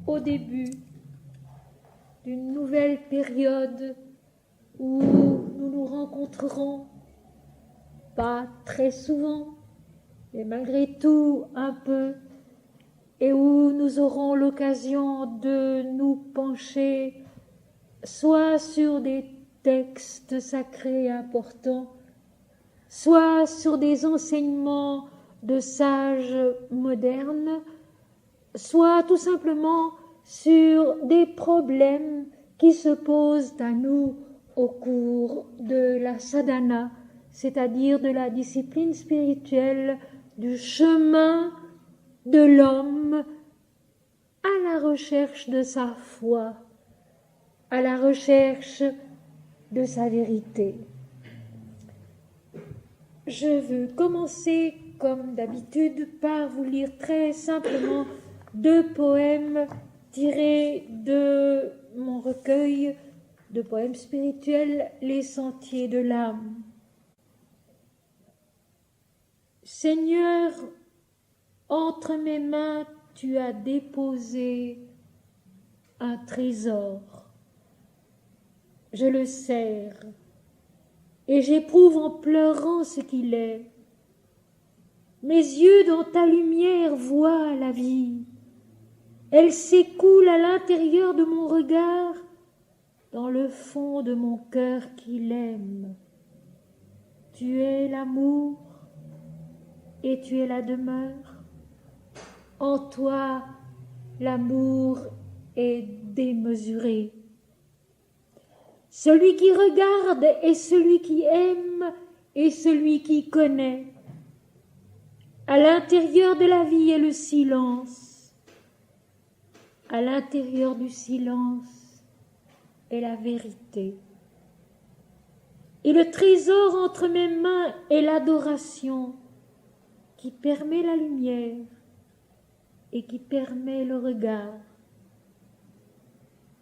au début d'une nouvelle période où nous nous rencontrerons, pas très souvent, mais malgré tout un peu, et où nous aurons l'occasion de nous pencher soit sur des textes sacrés importants, soit sur des enseignements de sages modernes, soit tout simplement sur des problèmes qui se posent à nous au cours de la sadhana, c'est-à-dire de la discipline spirituelle, du chemin de l'homme à la recherche de sa foi, à la recherche de sa vérité. Je veux commencer, comme d'habitude, par vous lire très simplement 2 poèmes tirés de mon recueil de poèmes spirituels, Les Sentiers de l'âme. Seigneur, entre mes mains, tu as déposé un trésor. Je le serre et j'éprouve en pleurant ce qu'il est. Mes yeux dans ta lumière voient la vie. Elle s'écoule à l'intérieur de mon regard, dans le fond de mon cœur qui l'aime. Tu es l'amour et tu es la demeure. En toi, l'amour est démesuré. Celui qui regarde est celui qui aime et celui qui connaît. À l'intérieur de la vie est le silence. À l'intérieur du silence est la vérité. Et le trésor entre mes mains est l'adoration qui permet la lumière et qui permet le regard.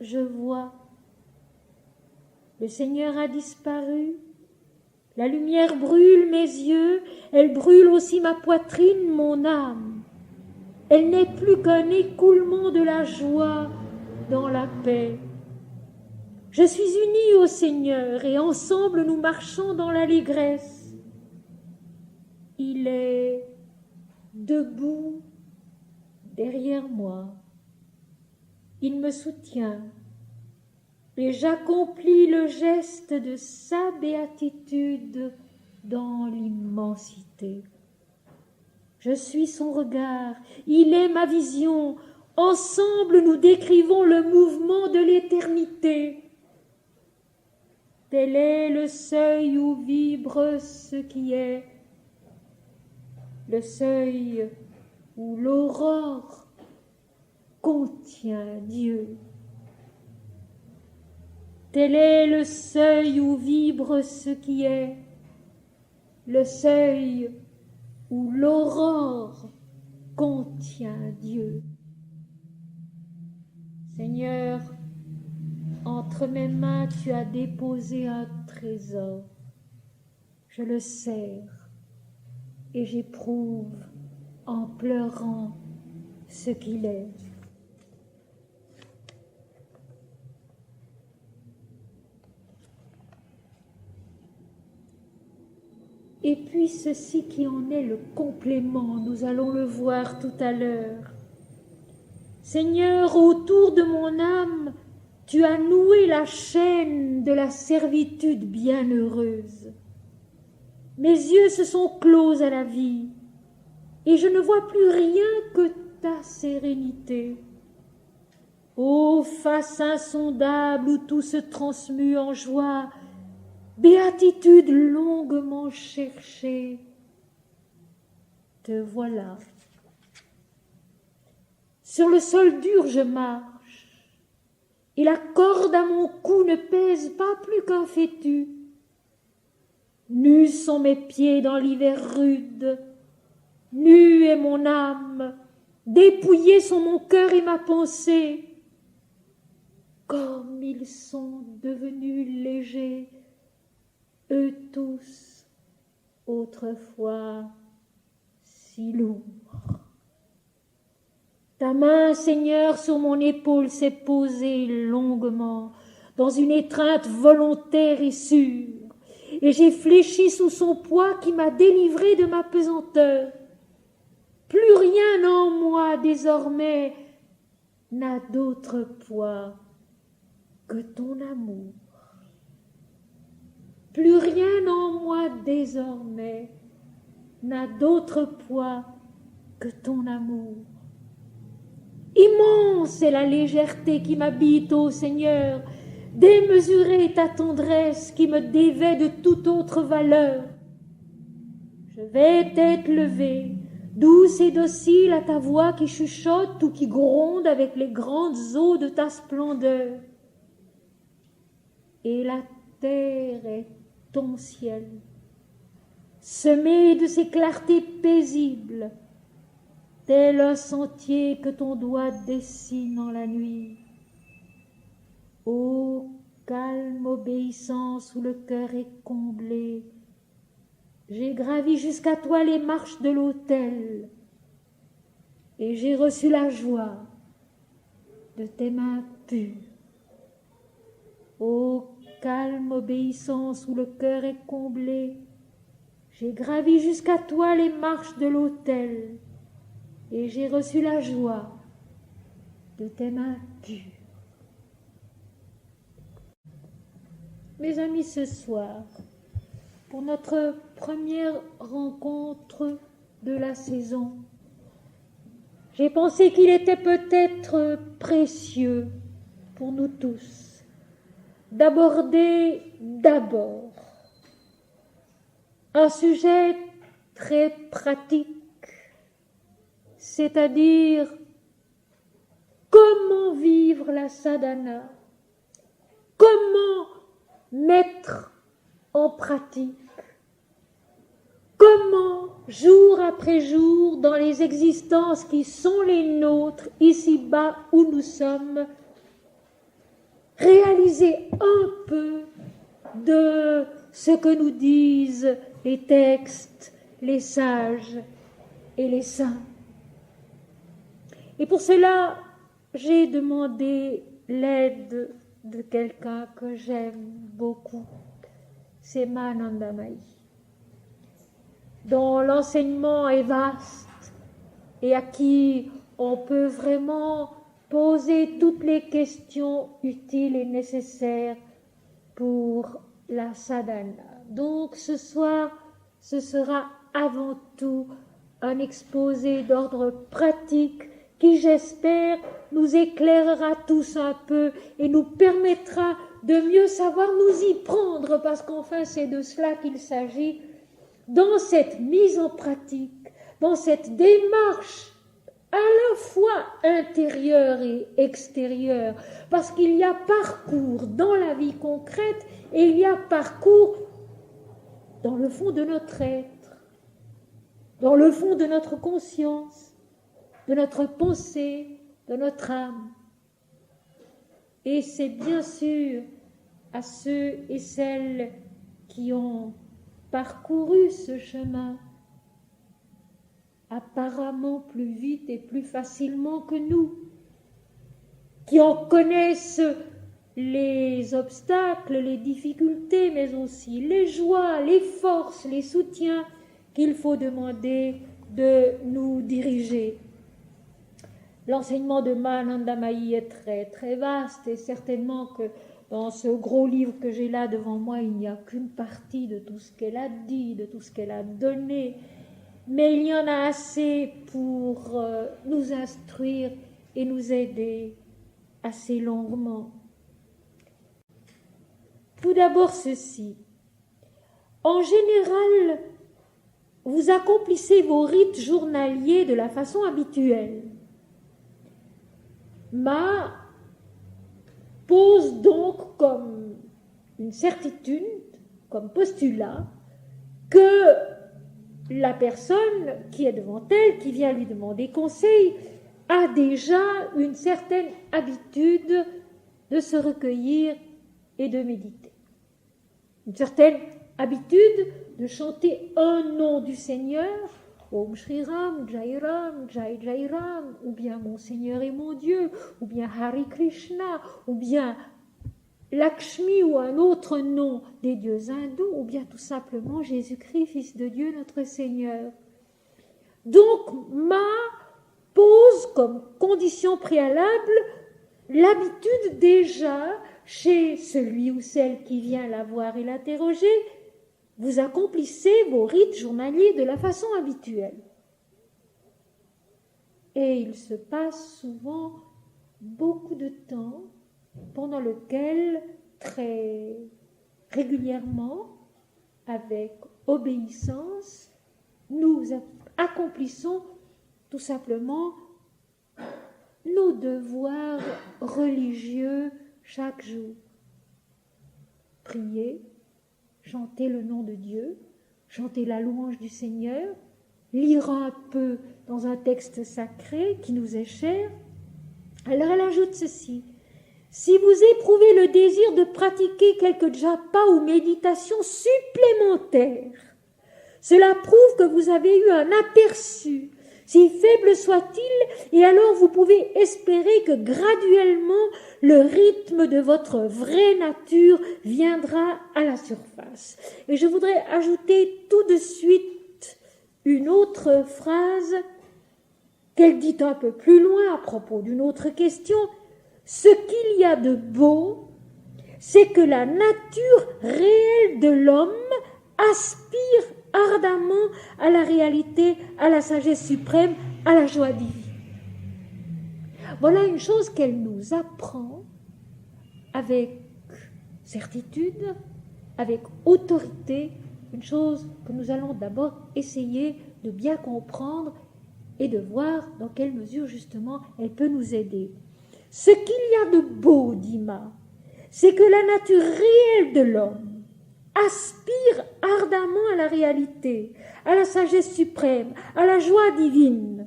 Je vois, le Seigneur a disparu, la lumière brûle mes yeux, elle brûle aussi ma poitrine, mon âme. Elle n'est plus qu'un écoulement de la joie dans la paix. Je suis unie au Seigneur et ensemble nous marchons dans l'allégresse. Il est debout derrière moi. Il me soutient et j'accomplis le geste de sa béatitude dans l'immensité. Je suis son regard, il est ma vision. Ensemble, nous décrivons le mouvement de l'éternité. Tel est le seuil où vibre ce qui est, le seuil où l'aurore contient Dieu. Tel est le seuil où vibre ce qui est, le seuil où l'aurore contient Dieu. Seigneur, entre mes mains, tu as déposé un trésor. Je le serre et j'éprouve en pleurant ce qu'il est. Et puis ceci qui en est le complément, nous allons le voir tout à l'heure. Seigneur, autour de mon âme, tu as noué la chaîne de la servitude bienheureuse. Mes yeux se sont clos à la vie, et je ne vois plus rien que ta sérénité. Ô face insondable où tout se transmue en joie, béatitude longuement cherchée, te voilà. Sur le sol dur je marche, et la corde à mon cou ne pèse pas plus qu'un fétu. Nus sont mes pieds dans l'hiver rude, nue est mon âme, dépouillés sont mon cœur et ma pensée. Comme ils sont devenus légers, eux tous, autrefois si lourds. Ta main, Seigneur, sur mon épaule s'est posée longuement, dans une étreinte volontaire et sûre, et j'ai fléchi sous son poids qui m'a délivré de ma pesanteur. Plus rien en moi désormais n'a d'autre poids que ton amour. Plus rien en moi désormais n'a d'autre poids que ton amour. Immense est la légèreté qui m'habite, ô Seigneur, démesurée ta tendresse qui me dévêt de toute autre valeur. Je vais tête levée, douce et docile à ta voix qui chuchote ou qui gronde avec les grandes eaux de ta splendeur. Et la terre est ton ciel, semé de ces clartés paisibles, tel un sentier que ton doigt dessine en la nuit. Ô calme obéissance où le cœur est comblé, j'ai gravi jusqu'à toi les marches de l'autel, et j'ai reçu la joie de tes mains pures. Ô calme obéissance où le cœur est comblé, j'ai gravi jusqu'à toi les marches de l'autel, et j'ai reçu la joie de tes mains pures. Mes amis, ce soir, pour notre première rencontre de la saison, j'ai pensé qu'il était peut-être précieux pour nous tous d'aborder d'abord un sujet très pratique, c'est-à-dire comment vivre la sadhana, comment mettre en pratique, comment jour après jour dans les existences qui sont les nôtres ici-bas où nous sommes, réaliser un peu de ce que nous disent les textes, les sages et les saints. Et pour cela, j'ai demandé l'aide de quelqu'un que j'aime beaucoup, c'est Mahananda Mahi, dont l'enseignement est vaste et à qui on peut vraiment poser toutes les questions utiles et nécessaires pour la sadhana. Donc ce soir, ce sera avant tout un exposé d'ordre pratique qui, j'espère, nous éclairera tous un peu et nous permettra de mieux savoir nous y prendre, parce qu'enfin c'est de cela qu'il s'agit, dans cette mise en pratique, dans cette démarche à la fois intérieure et extérieure, parce qu'il y a parcours dans la vie concrète et il y a parcours dans le fond de notre être, dans le fond de notre conscience, de notre pensée, de notre âme. Et c'est bien sûr à ceux et celles qui ont parcouru ce chemin apparemment plus vite et plus facilement que nous, qui en connaissent les obstacles, les difficultés, mais aussi les joies, les forces, les soutiens qu'il faut demander de nous diriger. L'enseignement de Mahananda Mahi est très très vaste et certainement que dans ce gros livre que j'ai là devant moi, il n'y a qu'une partie de tout ce qu'elle a dit, de tout ce qu'elle a donné, mais il y en a assez pour nous instruire et nous aider assez longuement. Tout d'abord ceci. En général, vous accomplissez vos rites journaliers de la façon habituelle. Ma pose donc comme une certitude, comme postulat, que la personne qui est devant elle, qui vient lui demander conseil, a déjà une certaine habitude de se recueillir et de méditer. Une certaine habitude de chanter un nom du Seigneur Om Shri Ram, Jai Ram, Jai Jai Ram, ou bien Mon Seigneur et mon Dieu, ou bien Hari Krishna, ou bien Lakshmi ou un autre nom des dieux hindous, ou bien tout simplement Jésus-Christ, Fils de Dieu, notre Seigneur. Donc, Ma pose comme condition préalable l'habitude déjà chez celui ou celle qui vient la voir et l'interroger. Vous accomplissez vos rites journaliers de la façon habituelle. Et il se passe souvent beaucoup de temps pendant lequel, très régulièrement, avec obéissance, nous accomplissons tout simplement nos devoirs religieux chaque jour. Prier, chanter le nom de Dieu, chanter la louange du Seigneur, lire un peu dans un texte sacré qui nous est cher. Alors elle ajoute ceci: si vous éprouvez le désir de pratiquer quelques japa ou méditations supplémentaires, cela prouve que vous avez eu un aperçu, si faible soit-il, et alors vous pouvez espérer que graduellement le rythme de votre vraie nature viendra à la surface. Et je voudrais ajouter tout de suite une autre phrase qu'elle dit un peu plus loin à propos d'une autre question. Ce qu'il y a de beau, c'est que la nature réelle de l'homme aspire ardemment à la réalité, à la sagesse suprême, à la joie divine. Voilà une chose qu'elle nous apprend avec certitude, avec autorité, une chose que nous allons d'abord essayer de bien comprendre et de voir dans quelle mesure justement elle peut nous aider. Ce qu'il y a de beau, dit Ma, c'est que la nature réelle de l'homme aspire ardemment à la réalité, à la sagesse suprême, à la joie divine.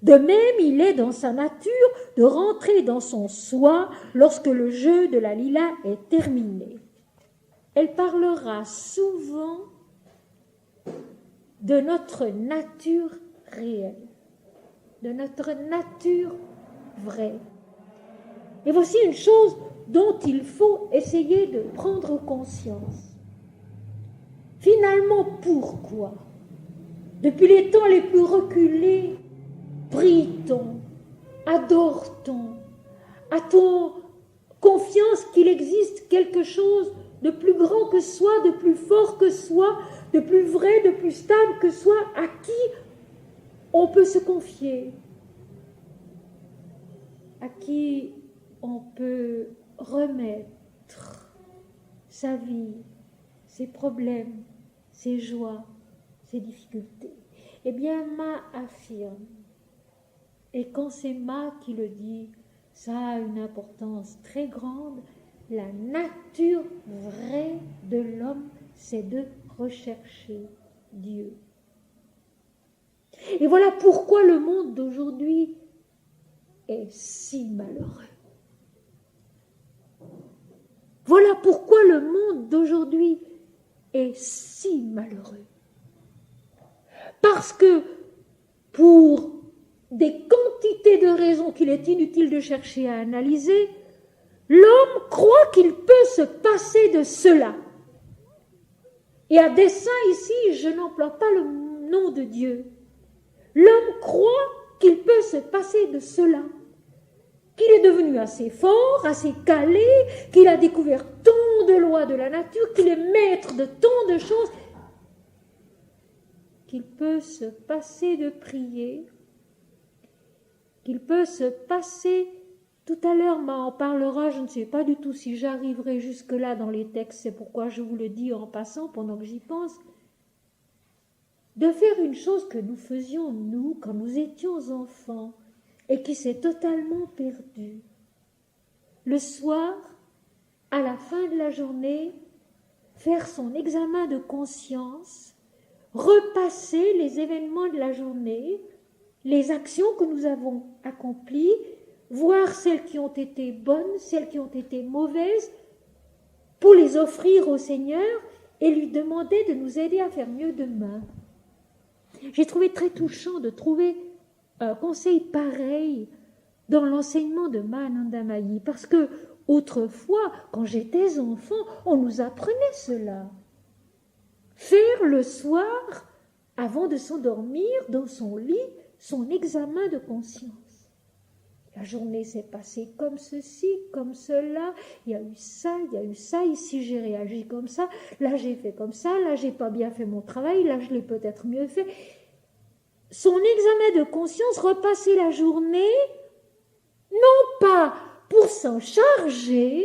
De même, il est dans sa nature de rentrer dans son soi lorsque le jeu de la lila est terminé. Elle parlera souvent de notre nature réelle, de notre nature vraie. Et voici une chose dont il faut essayer de prendre conscience. Finalement, pourquoi, depuis les temps les plus reculés, prie-t-on, adore-t-on, a-t-on confiance qu'il existe quelque chose de plus grand que soi, de plus fort que soi, de plus vrai, de plus stable que soi, à qui on peut se confier, à qui on peut remettre sa vie, ses problèmes, ses joies, ses difficultés. Eh bien, Ma affirme, et quand c'est Ma qui le dit, ça a une importance très grande, la nature vraie de l'homme, c'est de rechercher Dieu. Et voilà pourquoi le monde d'aujourd'hui est si malheureux. Voilà pourquoi le monde d'aujourd'hui est si malheureux. Parce que pour des quantités de raisons qu'il est inutile de chercher à analyser, l'homme croit qu'il peut se passer de cela. Et à dessein ici, je n'emploie pas le nom de Dieu. L'homme croit qu'il peut se passer de cela, qu'il est devenu assez fort, assez calé, qu'il a découvert tant de lois de la nature, qu'il est maître de tant de choses, qu'il peut se passer de prier, qu'il peut se passer, tout à l'heure Ma en parlera, je ne sais pas du tout si j'arriverai jusque-là dans les textes, c'est pourquoi je vous le dis en passant pendant que j'y pense, de faire une chose que nous faisions, nous, quand nous étions enfants, et qui s'est totalement perdue. Le soir, à la fin de la journée, faire son examen de conscience, repasser les événements de la journée, les actions que nous avons accomplies, voir celles qui ont été bonnes, celles qui ont été mauvaises, pour les offrir au Seigneur et lui demander de nous aider à faire mieux demain. J'ai trouvé très touchant de trouver un conseil pareil dans l'enseignement de Mahanandamayi, parce que autrefois, quand j'étais enfant, on nous apprenait cela. Faire le soir, avant de s'endormir dans son lit, son examen de conscience. La journée s'est passée comme ceci, comme cela, il y a eu ça, ici j'ai réagi comme ça, là j'ai fait comme ça, là j'ai pas bien fait mon travail, là je l'ai peut-être mieux fait. Son examen de conscience, repasser la journée, non pas pour s'en charger,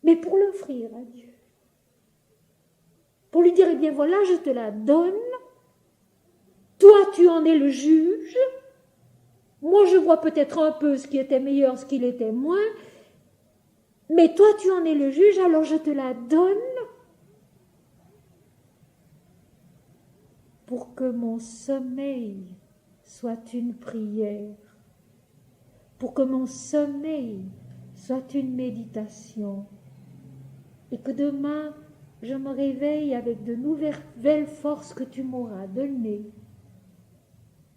mais pour l'offrir à Dieu. Pour lui dire, eh bien voilà, je te la donne, toi tu en es le juge, moi je vois peut-être un peu ce qui était meilleur, ce qui l'était moins, mais toi tu en es le juge, alors je te la donne pour que mon sommeil soit une prière, pour que mon sommeil soit une méditation, et que demain je me réveille avec de nouvelles forces que tu m'auras données,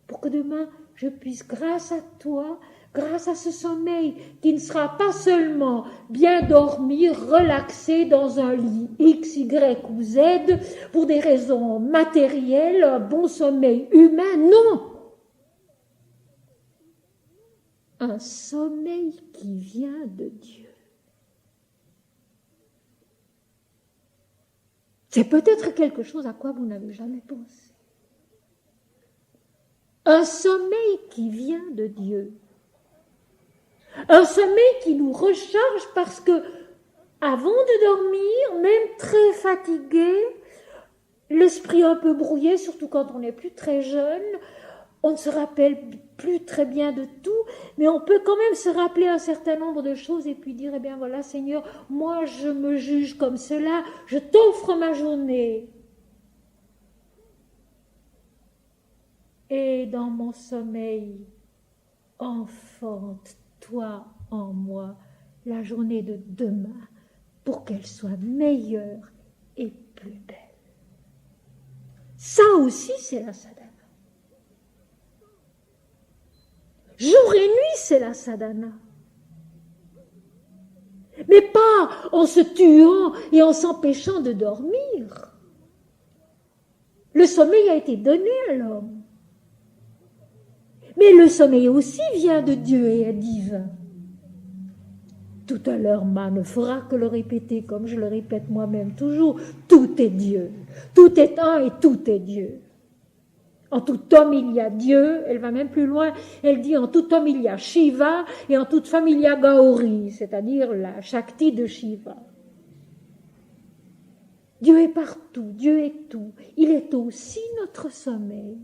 pour que demain je puisse, grâce à toi, grâce à ce sommeil qui ne sera pas seulement bien dormir, relaxer dans un lit X, Y ou Z pour des raisons matérielles, un bon sommeil humain, non. Un sommeil qui vient de Dieu. C'est peut-être quelque chose à quoi vous n'avez jamais pensé. Un sommeil qui vient de Dieu. Un sommeil qui nous recharge parce que, avant de dormir, même très fatigué, l'esprit un peu brouillé, surtout quand on n'est plus très jeune, on ne se rappelle plus très bien de tout, mais on peut quand même se rappeler un certain nombre de choses et puis dire, eh bien voilà Seigneur, moi je me juge comme cela, je t'offre ma journée. Et dans mon sommeil, enfante toi en moi la journée de demain pour qu'elle soit meilleure et plus belle. Ça aussi, c'est la sadhana. Jour et nuit, c'est la sadhana. Mais pas en se tuant et en s'empêchant de dormir. Le sommeil a été donné à l'homme. Mais le sommeil aussi vient de Dieu et est divin. Tout à l'heure, Ma ne fera que le répéter, comme je le répète moi-même toujours, tout est Dieu. Tout est un et tout est Dieu. En tout homme, il y a Dieu. Elle va même plus loin. Elle dit, en tout homme, il y a Shiva, et en toute femme, il y a Gauri, c'est-à-dire la Shakti de Shiva. Dieu est partout, Dieu est tout. Il est aussi notre sommeil.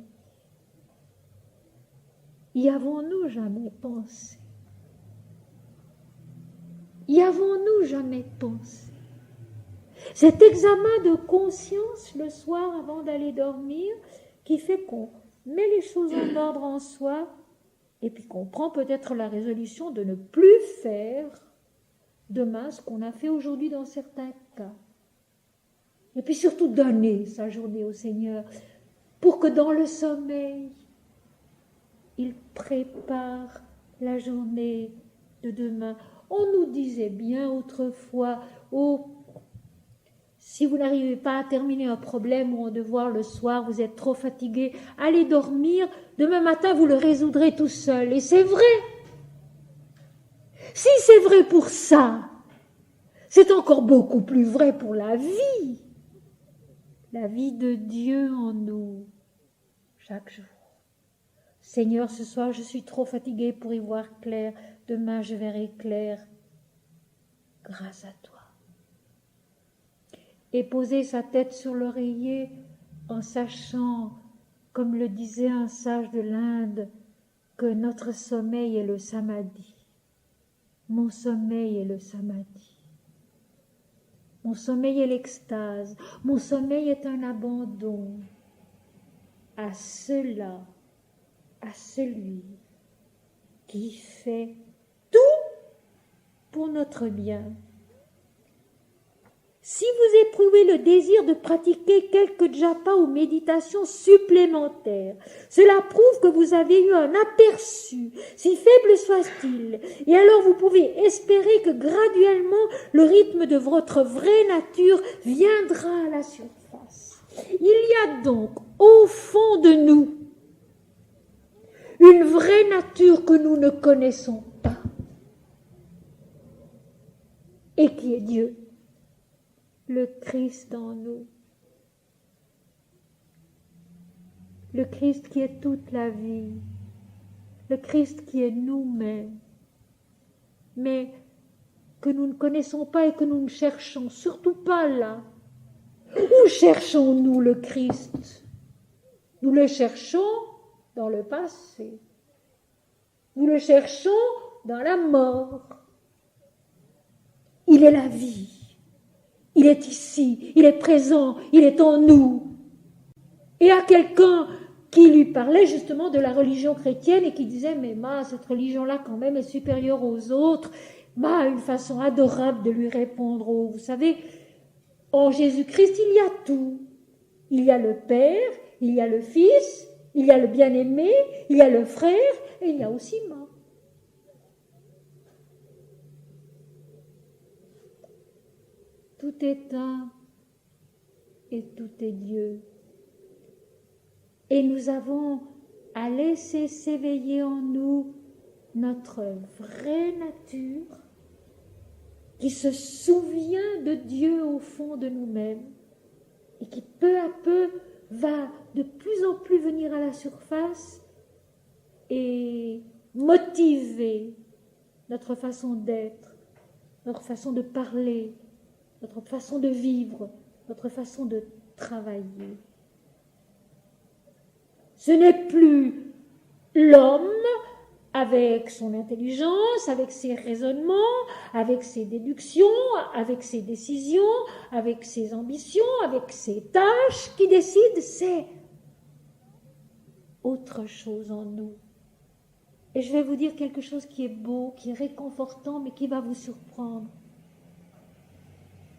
Y avons-nous jamais pensé? Y avons-nous jamais pensé? Cet examen de conscience le soir avant d'aller dormir qui fait qu'on met les choses en ordre en soi et puis qu'on prend peut-être la résolution de ne plus faire demain ce qu'on a fait aujourd'hui dans certains cas. Et puis surtout donner sa journée au Seigneur pour que dans le sommeil, il prépare la journée de demain. On nous disait bien autrefois, oh, si vous n'arrivez pas à terminer un problème ou un devoir le soir, vous êtes trop fatigué, allez dormir, demain matin vous le résoudrez tout seul. Et c'est vrai. Si c'est vrai pour ça, c'est encore beaucoup plus vrai pour la vie de Dieu en nous, chaque jour. Seigneur, ce soir, je suis trop fatiguée pour y voir clair. Demain, je verrai clair grâce à toi. Et poser sa tête sur l'oreiller en sachant, comme le disait un sage de l'Inde, que notre sommeil est le samadhi. Mon sommeil est le samadhi. Mon sommeil est l'extase. Mon sommeil est un abandon à cela, à celui qui fait tout pour notre bien. Si vous éprouvez le désir de pratiquer quelques japa ou méditations supplémentaires, cela prouve que vous avez eu un aperçu, si faible soit-il, et alors vous pouvez espérer que graduellement le rythme de votre vraie nature viendra à la surface. Il y a donc au fond de nous une vraie nature que nous ne connaissons pas et qui est Dieu. Le Christ en nous. Le Christ qui est toute la vie. Le Christ qui est nous-mêmes. Mais que nous ne connaissons pas et que nous ne cherchons surtout pas là. Où cherchons-nous le Christ? Nous le cherchons dans le passé. Nous le cherchons dans la mort. Il est la vie. Il est ici, il est présent, il est en nous. Et à quelqu'un qui lui parlait justement de la religion chrétienne et qui disait « Mais cette religion-là quand même est supérieure aux autres », une façon adorable de lui répondre « Vous savez, en Jésus-Christ, il y a tout. Il y a le Père, il y a le Fils, il y a le bien-aimé, il y a le frère, et il y a aussi moi. » Tout est un et tout est Dieu. Et nous avons à laisser s'éveiller en nous notre vraie nature qui se souvient de Dieu au fond de nous-mêmes et qui peu à peu va de plus en plus venir à la surface et motiver notre façon d'être, notre façon de parler, notre façon de vivre, notre façon de travailler. Ce n'est plus l'homme avec son intelligence, avec ses raisonnements, avec ses déductions, avec ses décisions, avec ses ambitions, avec ses tâches qui décide, c'est autre chose en nous. Et je vais vous dire quelque chose qui est beau, qui est réconfortant, mais qui va vous surprendre.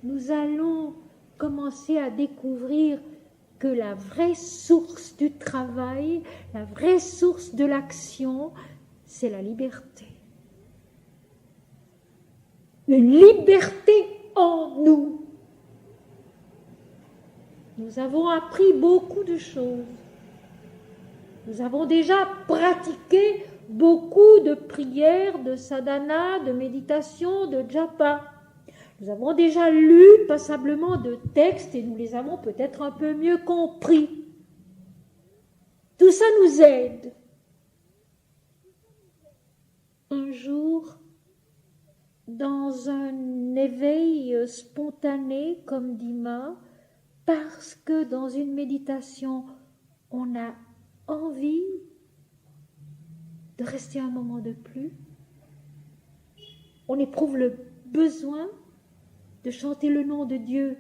Nous allons commencer à découvrir que la vraie source du travail, la vraie source de l'action, c'est la liberté. Une liberté en nous. Nous avons appris beaucoup de choses. Nous avons déjà pratiqué beaucoup de prières, de sadhana, de méditation, de japa. Nous avons déjà lu passablement de textes et nous les avons peut-être un peu mieux compris. Tout ça nous aide. Un jour, dans un éveil spontané, comme dit Ma, parce que dans une méditation, on a envie de rester un moment de plus, on éprouve le besoin de chanter le nom de Dieu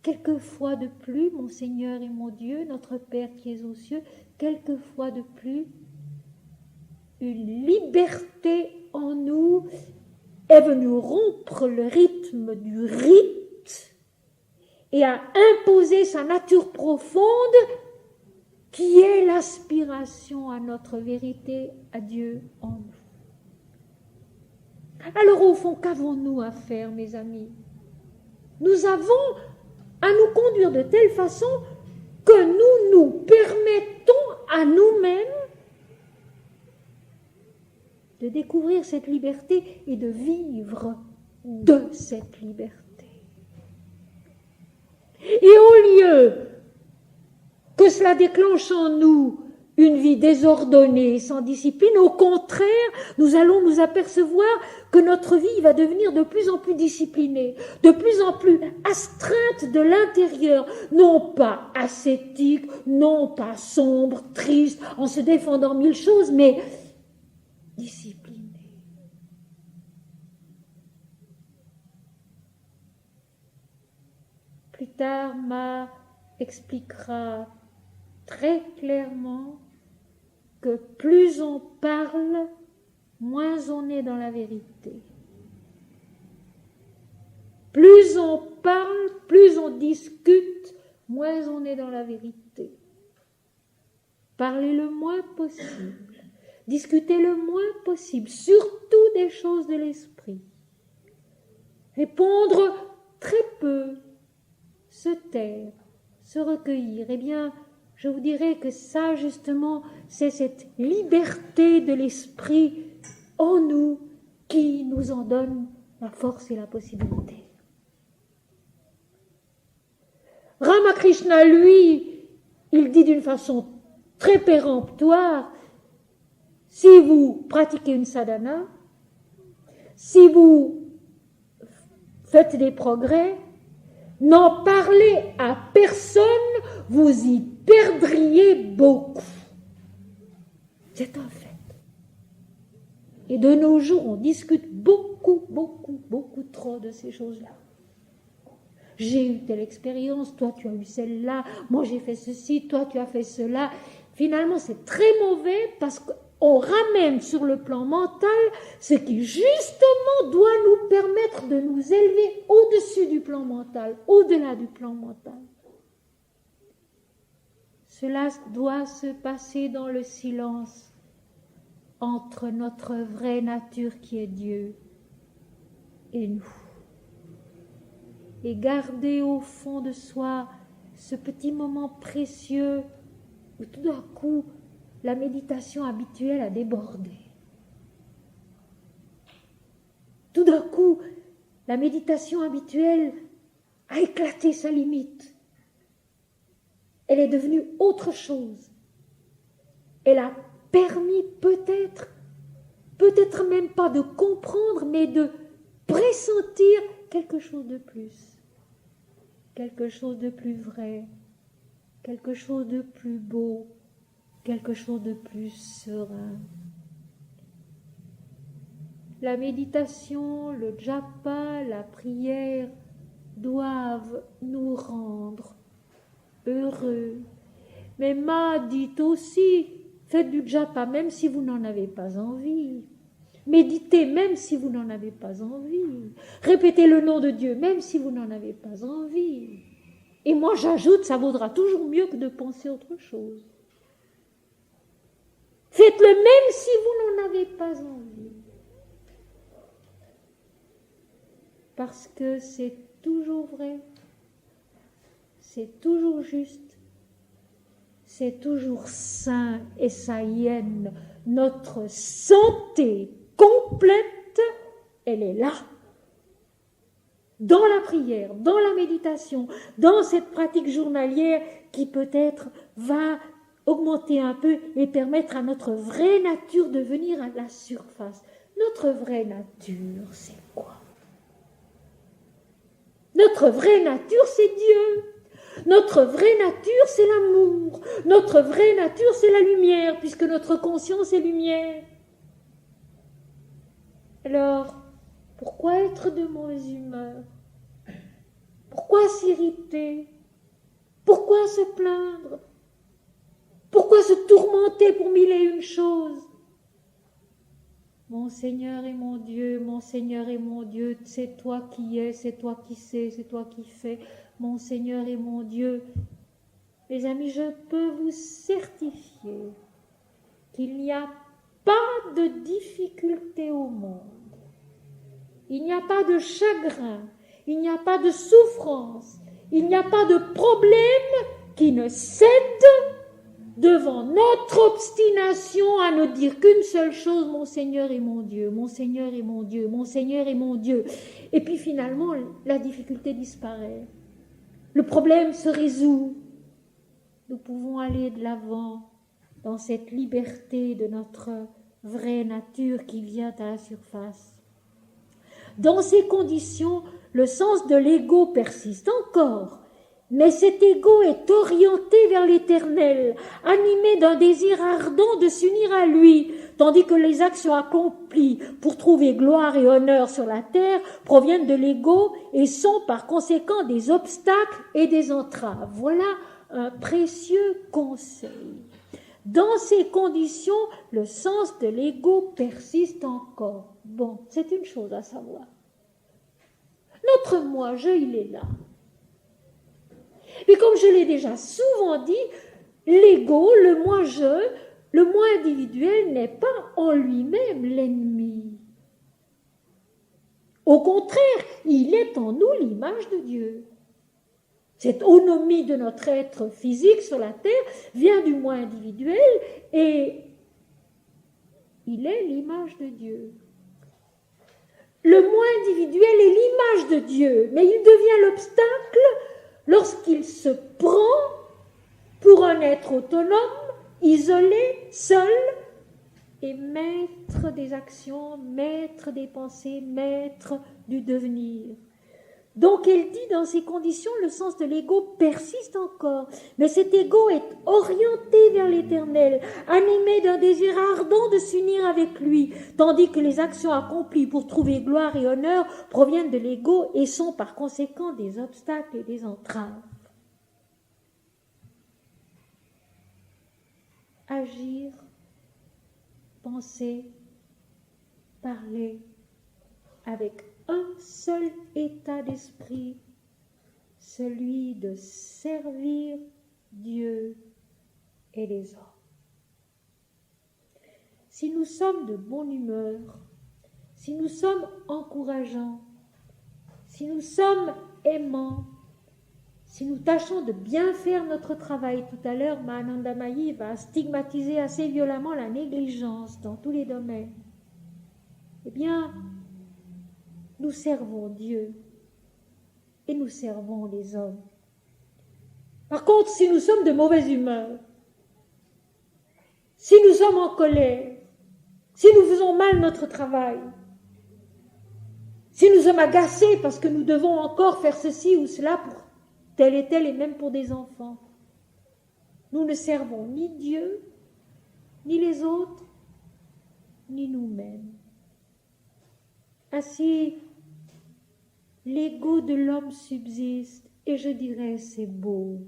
quelques fois de plus, mon Seigneur et mon Dieu, notre Père qui es aux cieux, quelques fois de plus, une liberté en nous est venue rompre le rythme du rite et a imposé sa nature profonde qui est l'aspiration à notre vérité, à Dieu en nous. Alors au fond, qu'avons-nous à faire, mes amis? Nous avons à nous conduire de telle façon que nous nous permettons à nous-mêmes de découvrir cette liberté et de vivre de cette liberté. Et au lieu que cela déclenche en nous une vie désordonnée, sans discipline, au contraire, nous allons nous apercevoir que notre vie va devenir de plus en plus disciplinée, de plus en plus astreinte de l'intérieur, non pas ascétique, non pas sombre, triste, en se défendant mille choses, mais disciplinée. Plus tard, Ma expliquera très clairement que plus on parle, moins on est dans la vérité. Plus on parle, plus on discute, moins on est dans la vérité. Parlez le moins possible, discutez le moins possible, surtout des choses de l'esprit. Répondre très peu, se taire, se recueillir. Eh bien, je vous dirais que ça, justement, c'est cette liberté de l'esprit en nous qui nous en donne la force et la possibilité. Ramakrishna, lui, il dit d'une façon très péremptoire, si vous pratiquez une sadhana, si vous faites des progrès, n'en parlez à personne, vous y perdriez beaucoup. C'est un fait. Et de nos jours, on discute beaucoup trop de ces choses-là. J'ai eu telle expérience, toi tu as eu celle-là, moi j'ai fait ceci, toi tu as fait cela. Finalement, c'est très mauvais parce qu'on ramène sur le plan mental ce qui justement doit nous permettre de nous élever au-dessus du plan mental, au-delà du plan mental. Cela doit se passer dans le silence entre notre vraie nature qui est Dieu et nous. Et garder au fond de soi ce petit moment précieux où tout d'un coup la méditation habituelle a débordé. Tout d'un coup, la méditation habituelle a éclaté sa limite. Elle est devenue autre chose. Elle a permis peut-être même pas de comprendre, mais de pressentir quelque chose de plus, quelque chose de plus vrai, quelque chose de plus beau, quelque chose de plus serein. La méditation, le japa, la prière doivent nous rendre heureux. Mais Ma dit aussi, faites du japa même si vous n'en avez pas envie. Méditez même si vous n'en avez pas envie. Répétez le nom de Dieu même si vous n'en avez pas envie. Et moi j'ajoute, ça vaudra toujours mieux que de penser autre chose. Faites-le même si vous n'en avez pas envie. Parce que c'est toujours vrai, c'est toujours juste, c'est toujours sain et saïenne. Notre santé complète, elle est là. Dans la prière, dans la méditation, dans cette pratique journalière qui peut-être va augmenter un peu et permettre à notre vraie nature de venir à la surface. Notre vraie nature, c'est quoi? Notre vraie nature, c'est Dieu. Notre vraie nature, c'est l'amour. Notre vraie nature, c'est la lumière, puisque notre conscience est lumière. Alors, pourquoi être de mauvaise humeur? Pourquoi s'irriter? Pourquoi se plaindre? Pourquoi se tourmenter pour mille et une choses? Mon Seigneur et mon Dieu, c'est toi qui es, c'est toi qui sais, c'est toi qui fais. Mon Seigneur et mon Dieu, mes amis, je peux vous certifier qu'il n'y a pas de difficulté au monde. Il n'y a pas de chagrin, il n'y a pas de souffrance, il n'y a pas de problème qui ne cède devant notre obstination à ne dire qu'une seule chose, mon Seigneur et mon Dieu, mon Seigneur et mon Dieu, mon Seigneur et mon Dieu. Et puis finalement, la difficulté disparaît. Le problème se résout. Nous pouvons aller de l'avant dans cette liberté de notre vraie nature qui vient à la surface. Dans ces conditions, le sens de l'ego persiste encore. Mais cet ego est orienté vers l'éternel, animé d'un désir ardent de s'unir à lui, tandis que les actions accomplies pour trouver gloire et honneur sur la terre proviennent de l'ego et sont par conséquent des obstacles et des entraves. Voilà un précieux conseil. Dans ces conditions, le sens de l'ego persiste encore. Bon, c'est une chose à savoir. Notre moi-je, il est là. Mais comme je l'ai déjà souvent dit, l'ego, le moi-je, le moi individuel n'est pas en lui-même l'ennemi. Au contraire, il est en nous l'image de Dieu. Cette autonomie de notre être physique sur la terre vient du moi individuel et il est l'image de Dieu. Le moi individuel est l'image de Dieu, mais il devient l'obstacle lorsqu'il se prend pour un être autonome, isolé, seul, et maître des actions, maître des pensées, maître du devenir. Donc elle dit, dans ces conditions, le sens de l'ego persiste encore, mais cet ego est orienté vers l'éternel, animé d'un désir ardent de s'unir avec lui, tandis que les actions accomplies pour trouver gloire et honneur proviennent de l'ego et sont par conséquent des obstacles et des entraves. Agir, penser, parler avec un seul état d'esprit, celui de servir Dieu et les hommes. Si nous sommes de bonne humeur, si nous sommes encourageants, si nous sommes aimants, si nous tâchons de bien faire notre travail, tout à l'heure, Mahananda Mayi va stigmatiser assez violemment la négligence dans tous les domaines, eh bien, nous servons Dieu et nous servons les hommes. Par contre, si nous sommes de mauvaise humeur, si nous sommes en colère, si nous faisons mal notre travail, si nous sommes agacés parce que nous devons encore faire ceci ou cela pour tel et tel et même pour des enfants, nous ne servons ni Dieu, ni les autres, ni nous-mêmes. Ainsi, l'ego de l'homme subsiste, et je dirais c'est beau.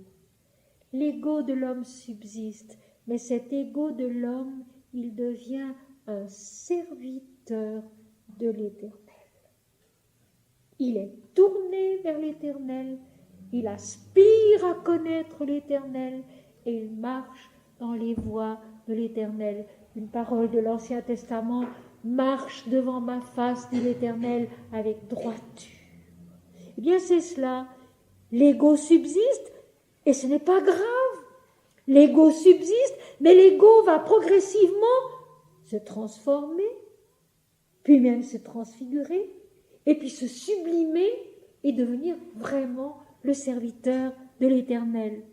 L'ego de l'homme subsiste, mais cet ego de l'homme, il devient un serviteur de l'Éternel. Il est tourné vers l'Éternel, il aspire à connaître l'Éternel et il marche dans les voies de l'Éternel. Une parole de l'Ancien Testament: marche devant ma face, dit l'Éternel, avec droiture. Eh bien, c'est cela. L'ego subsiste et ce n'est pas grave. L'ego subsiste, mais l'ego va progressivement se transformer, puis même se transfigurer, et puis se sublimer et devenir vraiment le serviteur de l'Éternel.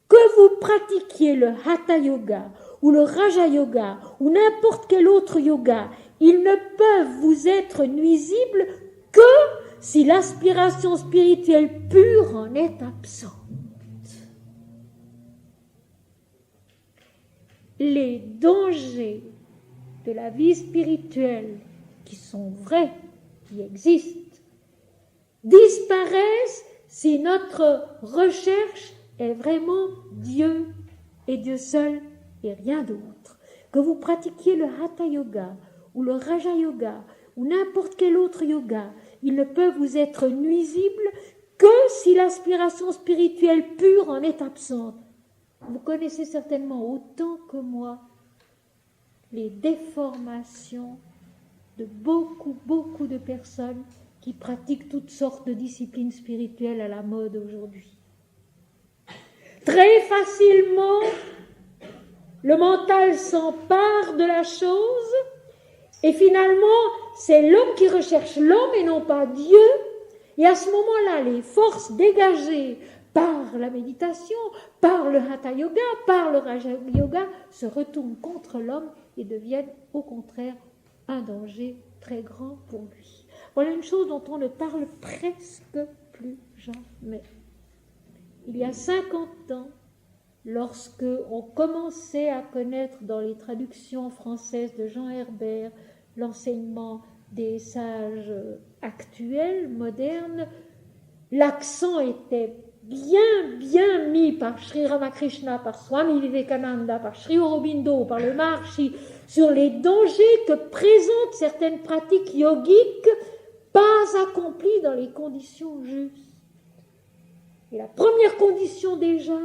Que vous pratiquiez le Hatha Yoga ou le Raja Yoga ou n'importe quel autre yoga, ils ne peuvent vous être nuisibles que si l'aspiration spirituelle pure en est absente. Les dangers de la vie spirituelle, qui sont vrais, qui existent, disparaissent si notre recherche est vraiment Dieu et Dieu seul et rien d'autre. Que vous pratiquiez le Hatha Yoga ou le Raja Yoga ou n'importe quel autre yoga, ils ne peuvent vous être nuisibles que si l'aspiration spirituelle pure en est absente. Vous connaissez certainement autant que moi les déformations de beaucoup de personnes qui pratiquent toutes sortes de disciplines spirituelles à la mode aujourd'hui. Très facilement, le mental s'empare de la chose et finalement, c'est l'homme qui recherche l'homme et non pas Dieu. Et à ce moment-là, les forces dégagées par la méditation, par le Hatha Yoga, par le Raja Yoga, se retournent contre l'homme et deviennent au contraire un danger très grand pour lui. Voilà une chose dont on ne parle presque plus jamais. Il y a 50 ans, lorsque on commençait à connaître dans les traductions françaises de Jean Herbert l'enseignement des sages actuels, modernes, l'accent était bien mis par Sri Ramakrishna, par Swami Vivekananda, par Sri Aurobindo, par le Maharshi, sur les dangers que présentent certaines pratiques yogiques pas accompli dans les conditions justes. Et la première condition déjà,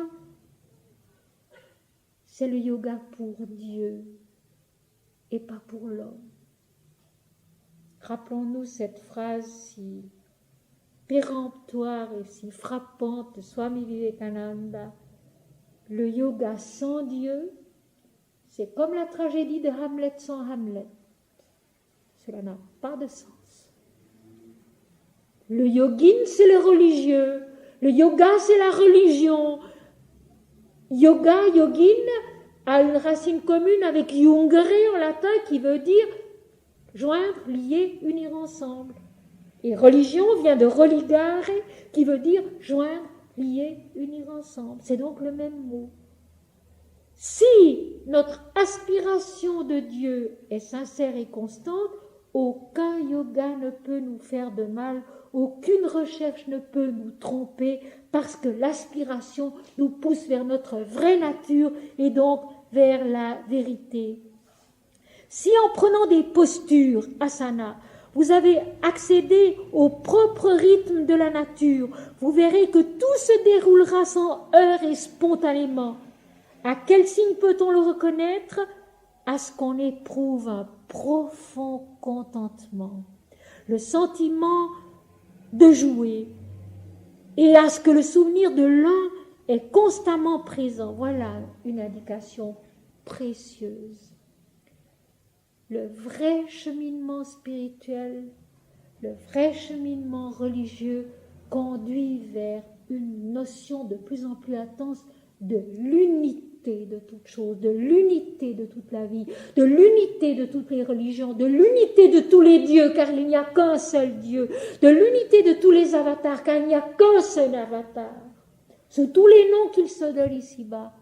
c'est le yoga pour Dieu et pas pour l'homme. Rappelons-nous cette phrase si péremptoire et si frappante de Swami Vivekananda. Le yoga sans Dieu, c'est comme la tragédie de Hamlet sans Hamlet. Cela n'a pas de sens. Le yogin, c'est le religieux. Le yoga, c'est la religion. Yoga, yogin, a une racine commune avec jungere en latin qui veut dire joindre, lier, unir ensemble. Et religion vient de religare qui veut dire joindre, lier, unir ensemble. C'est donc le même mot. Si notre aspiration de Dieu est sincère et constante, aucun yoga ne peut nous faire de mal, aucune recherche ne peut nous tromper, parce que l'aspiration nous pousse vers notre vraie nature et donc vers la vérité. Si en prenant des postures, asana, vous avez accédé au propre rythme de la nature, vous verrez que tout se déroulera sans heurts et spontanément. À quel signe peut-on le reconnaître? À ce qu'on éprouve un profond contentement, le sentiment de jouer, et à ce que le souvenir de l'un est constamment présent. Voilà une indication précieuse. Le vrai cheminement spirituel, le vrai cheminement religieux conduit vers une notion de plus en plus intense de l'unité de toute chose, de l'unité de toute la vie, de l'unité de toutes les religions, de l'unité de tous les dieux, car il n'y a qu'un seul Dieu, de l'unité de tous les avatars, car il n'y a qu'un seul avatar. Sous tous les noms qu'il se donne ici-bas,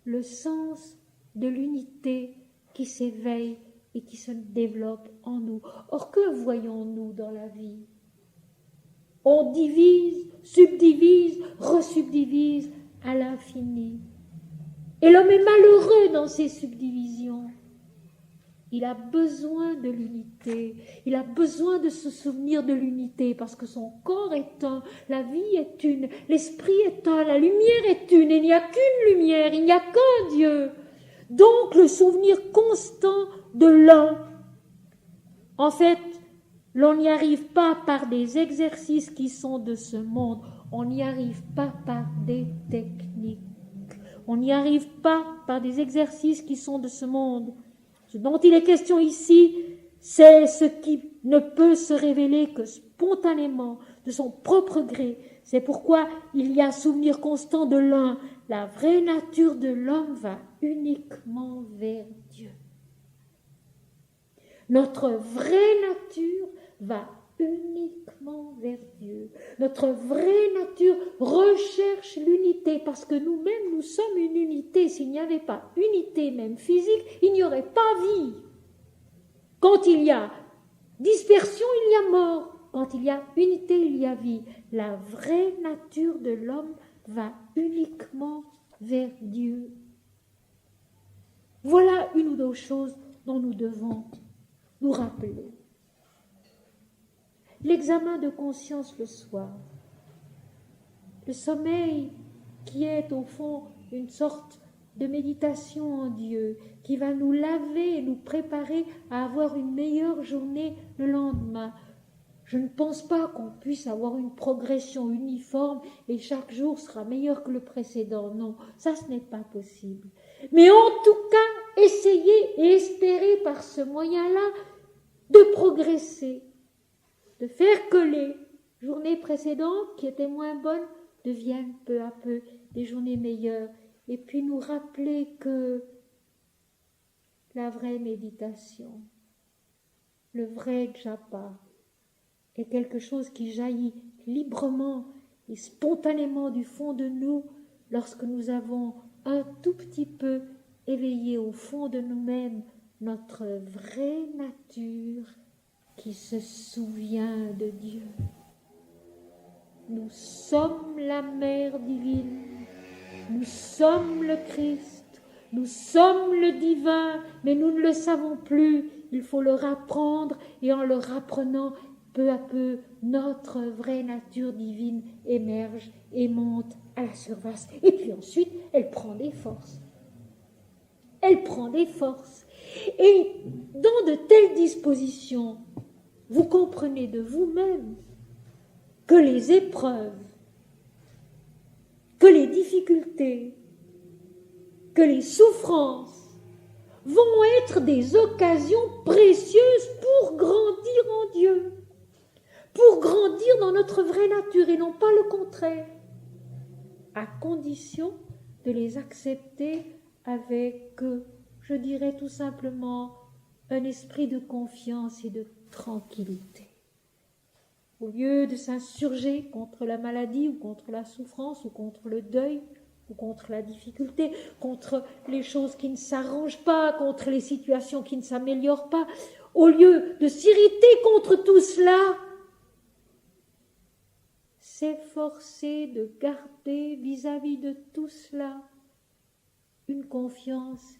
le sens de l'unité qui s'éveille et qui se développe en nous. Or, que voyons-nous dans la vie? On divise, subdivise, resubdivise à l'infini. Et l'homme est malheureux dans ces subdivisions. Il a besoin de l'unité. Il a besoin de se souvenir de l'unité parce que son corps est un, la vie est une, l'esprit est un, la lumière est une. Et il n'y a qu'une lumière, il n'y a qu'un Dieu. Donc le souvenir constant de l'un. En fait, l'on n'y arrive pas par des exercices qui sont de ce monde. On n'y arrive pas par des techniques. On n'y arrive pas par des exercices qui sont de ce monde. Ce dont il est question ici, c'est ce qui ne peut se révéler que spontanément, de son propre gré. C'est pourquoi il y a souvenir constant de l'un. La vraie nature de l'homme va uniquement vers Dieu. Notre vraie nature va uniquement vers Dieu. Notre vraie nature recherche l'unité parce que nous-mêmes, nous sommes une unité. S'il n'y avait pas unité, même physique, il n'y aurait pas vie. Quand il y a dispersion, il y a mort. Quand il y a unité, il y a vie. La vraie nature de l'homme va uniquement vers Dieu. Voilà une ou deux choses dont nous devons nous rappeler. L'examen de conscience le soir, le sommeil qui est au fond une sorte de méditation en Dieu, qui va nous laver et nous préparer à avoir une meilleure journée le lendemain. Je ne pense pas qu'on puisse avoir une progression uniforme et chaque jour sera meilleur que le précédent. Non, ça ce n'est pas possible. Mais en tout cas, essayer et espérer par ce moyen-là de progresser, de faire que les journées précédentes, qui étaient moins bonnes, deviennent peu à peu des journées meilleures. Et puis nous rappeler que la vraie méditation, le vrai japa, est quelque chose qui jaillit librement et spontanément du fond de nous lorsque nous avons un tout petit peu éveillé au fond de nous-mêmes notre vraie nature qui se souvient de Dieu. Nous sommes la Mère divine, nous sommes le Christ, nous sommes le divin, mais nous ne le savons plus. Il faut le rapprendre et en le rapprenant, peu à peu, notre vraie nature divine émerge et monte à la surface. Et puis ensuite, elle prend des forces. Elle prend des forces. Et dans de telles dispositions, vous comprenez de vous-même que les épreuves, que les difficultés, que les souffrances vont être des occasions précieuses pour grandir en Dieu, pour grandir dans notre vraie nature et non pas le contraire, à condition de les accepter avec, je dirais tout simplement, un esprit de confiance et de tranquillité. Au lieu de s'insurger contre la maladie ou contre la souffrance ou contre le deuil ou contre la difficulté, contre les choses qui ne s'arrangent pas, contre les situations qui ne s'améliorent pas, au lieu de s'irriter contre tout cela, s'efforcer de garder vis-à-vis de tout cela une confiance,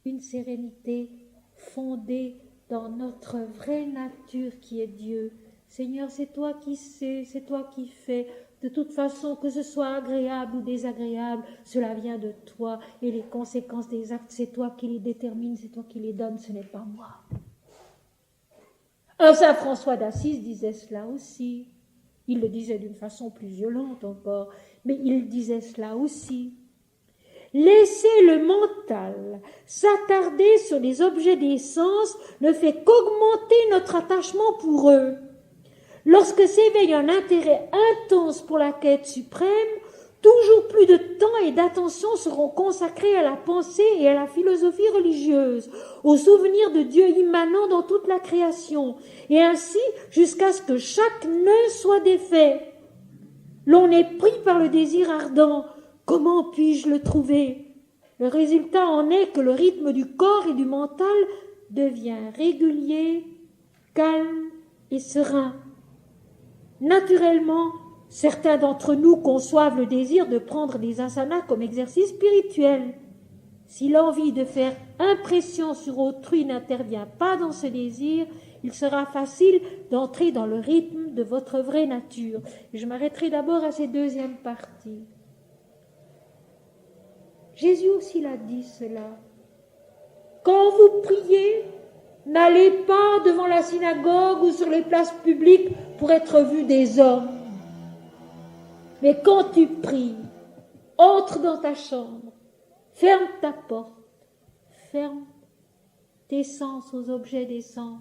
une sérénité fondée dans notre vraie nature qui est Dieu. Seigneur, c'est toi qui sais, c'est toi qui fais. De toute façon, que ce soit agréable ou désagréable, cela vient de toi. Et les conséquences des actes, c'est toi qui les détermines, c'est toi qui les donnes, ce n'est pas moi. Un saint François d'Assise disait cela aussi. Il le disait d'une façon plus violente encore, mais il disait cela aussi. Laisser le mental s'attarder sur les objets des sens ne fait qu'augmenter notre attachement pour eux. Lorsque s'éveille un intérêt intense pour la quête suprême, toujours plus de temps et d'attention seront consacrés à la pensée et à la philosophie religieuse, au souvenir de Dieu immanent dans toute la création, et ainsi jusqu'à ce que chaque nœud soit défait. L'on est pris par le désir ardent. Comment puis-je le trouver? Le résultat en est que le rythme du corps et du mental devient régulier, calme et serein. Naturellement, certains d'entre nous conçoivent le désir de prendre des asanas comme exercice spirituel. Si l'envie de faire impression sur autrui n'intervient pas dans ce désir, il sera facile d'entrer dans le rythme de votre vraie nature. Je m'arrêterai d'abord à cette deuxième partie. Jésus aussi l'a dit cela. Quand vous priez, n'allez pas devant la synagogue ou sur les places publiques pour être vu des hommes. Mais quand tu pries, entre dans ta chambre, ferme ta porte, ferme tes sens aux objets des sens,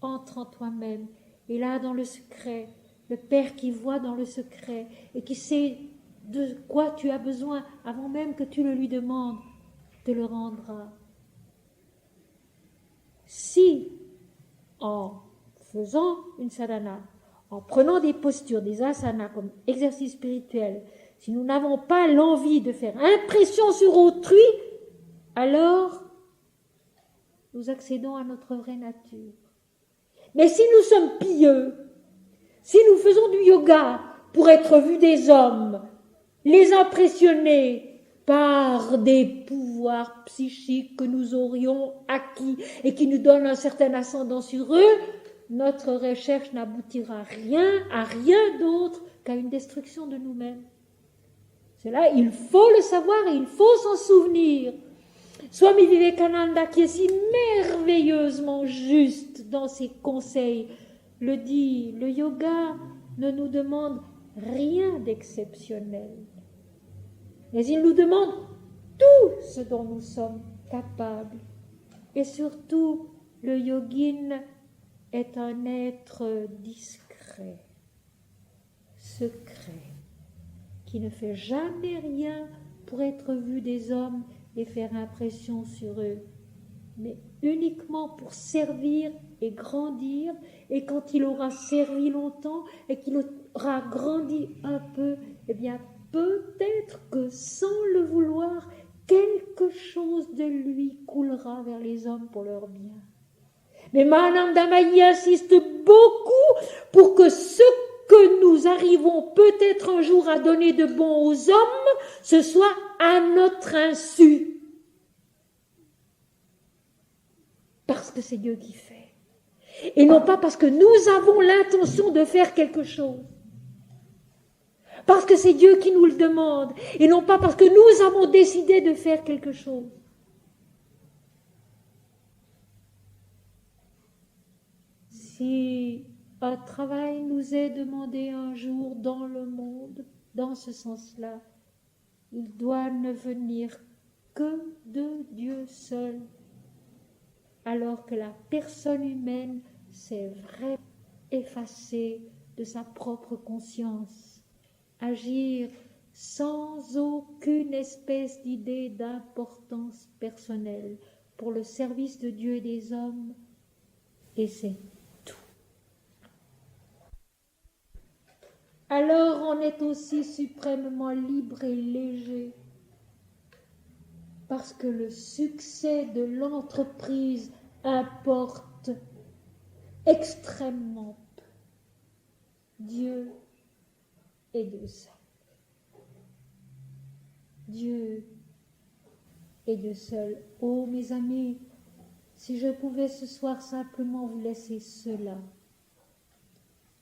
entre en toi-même. Et là, dans le secret, le Père qui voit dans le secret et qui sait de quoi tu as besoin avant même que tu le lui demandes, te le rendra. Si, en faisant une sadhana, en prenant des postures, des asanas comme exercice spirituel, si nous n'avons pas l'envie de faire impression sur autrui, alors nous accédons à notre vraie nature. Mais si nous sommes pieux, si nous faisons du yoga pour être vus des hommes, les impressionner par des pouvoirs psychiques que nous aurions acquis et qui nous donnent un certain ascendant sur eux, notre recherche n'aboutira à rien d'autre qu'à une destruction de nous-mêmes. Cela, il faut le savoir et il faut s'en souvenir. Swami Vivekananda, qui est si merveilleusement juste dans ses conseils, le dit, le yoga ne nous demande rien d'exceptionnel. Mais il nous demande tout ce dont nous sommes capables. Et surtout, le yogin est un être discret, secret, qui ne fait jamais rien pour être vu des hommes et faire impression sur eux, mais uniquement pour servir et grandir, et quand il aura servi longtemps et qu'il aura grandi un peu, eh bien, peut-être que sans le vouloir, quelque chose de lui coulera vers les hommes pour leur bien. Mais Mahananda Mayi insiste beaucoup pour que ce que nous arrivons peut-être un jour à donner de bon aux hommes, ce soit à notre insu. Parce que c'est Dieu qui fait. Et non pas parce que nous avons l'intention de faire quelque chose. Parce que c'est Dieu qui nous le demande. Et non pas parce que nous avons décidé de faire quelque chose. Si un travail nous est demandé un jour dans le monde, dans ce sens-là, il doit ne venir que de Dieu seul, alors que la personne humaine s'est vraiment effacée de sa propre conscience, agir sans aucune espèce d'idée d'importance personnelle pour le service de Dieu et des hommes, et c'est tout. Alors on est aussi suprêmement libre et léger, parce que le succès de l'entreprise importe extrêmement peu. Dieu est Dieu seul. Dieu est Dieu seul. Oh mes amis, si je pouvais ce soir simplement vous laisser cela.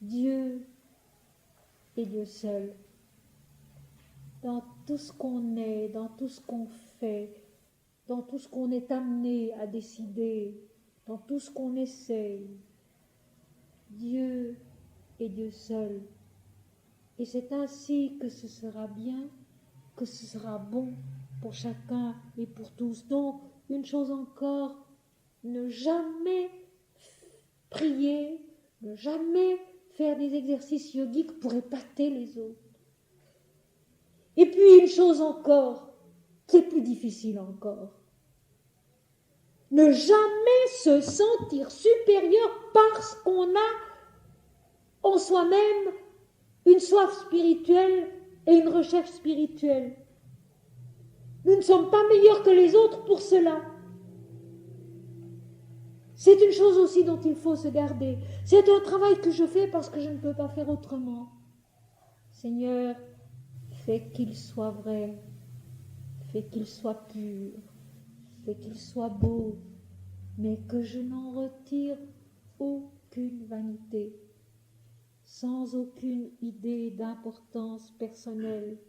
Dieu est Dieu seul. Dans tout ce qu'on est, dans tout ce qu'on fait, dans tout ce qu'on est amené à décider, dans tout ce qu'on essaye, Dieu est Dieu seul. Et c'est ainsi que ce sera bien, que ce sera bon pour chacun et pour tous. Donc, une chose encore, ne jamais prier, ne jamais faire des exercices yogiques pour épater les autres. Et puis une chose encore, qui est plus difficile encore, ne jamais se sentir supérieur parce qu'on a en soi-même une soif spirituelle et une recherche spirituelle. Nous ne sommes pas meilleurs que les autres pour cela. C'est une chose aussi dont il faut se garder. C'est un travail que je fais parce que je ne peux pas faire autrement. Seigneur, fais qu'il soit vrai, fais qu'il soit pur, fais qu'il soit beau, mais que je n'en retire aucune vanité, sans aucune idée d'importance personnelle.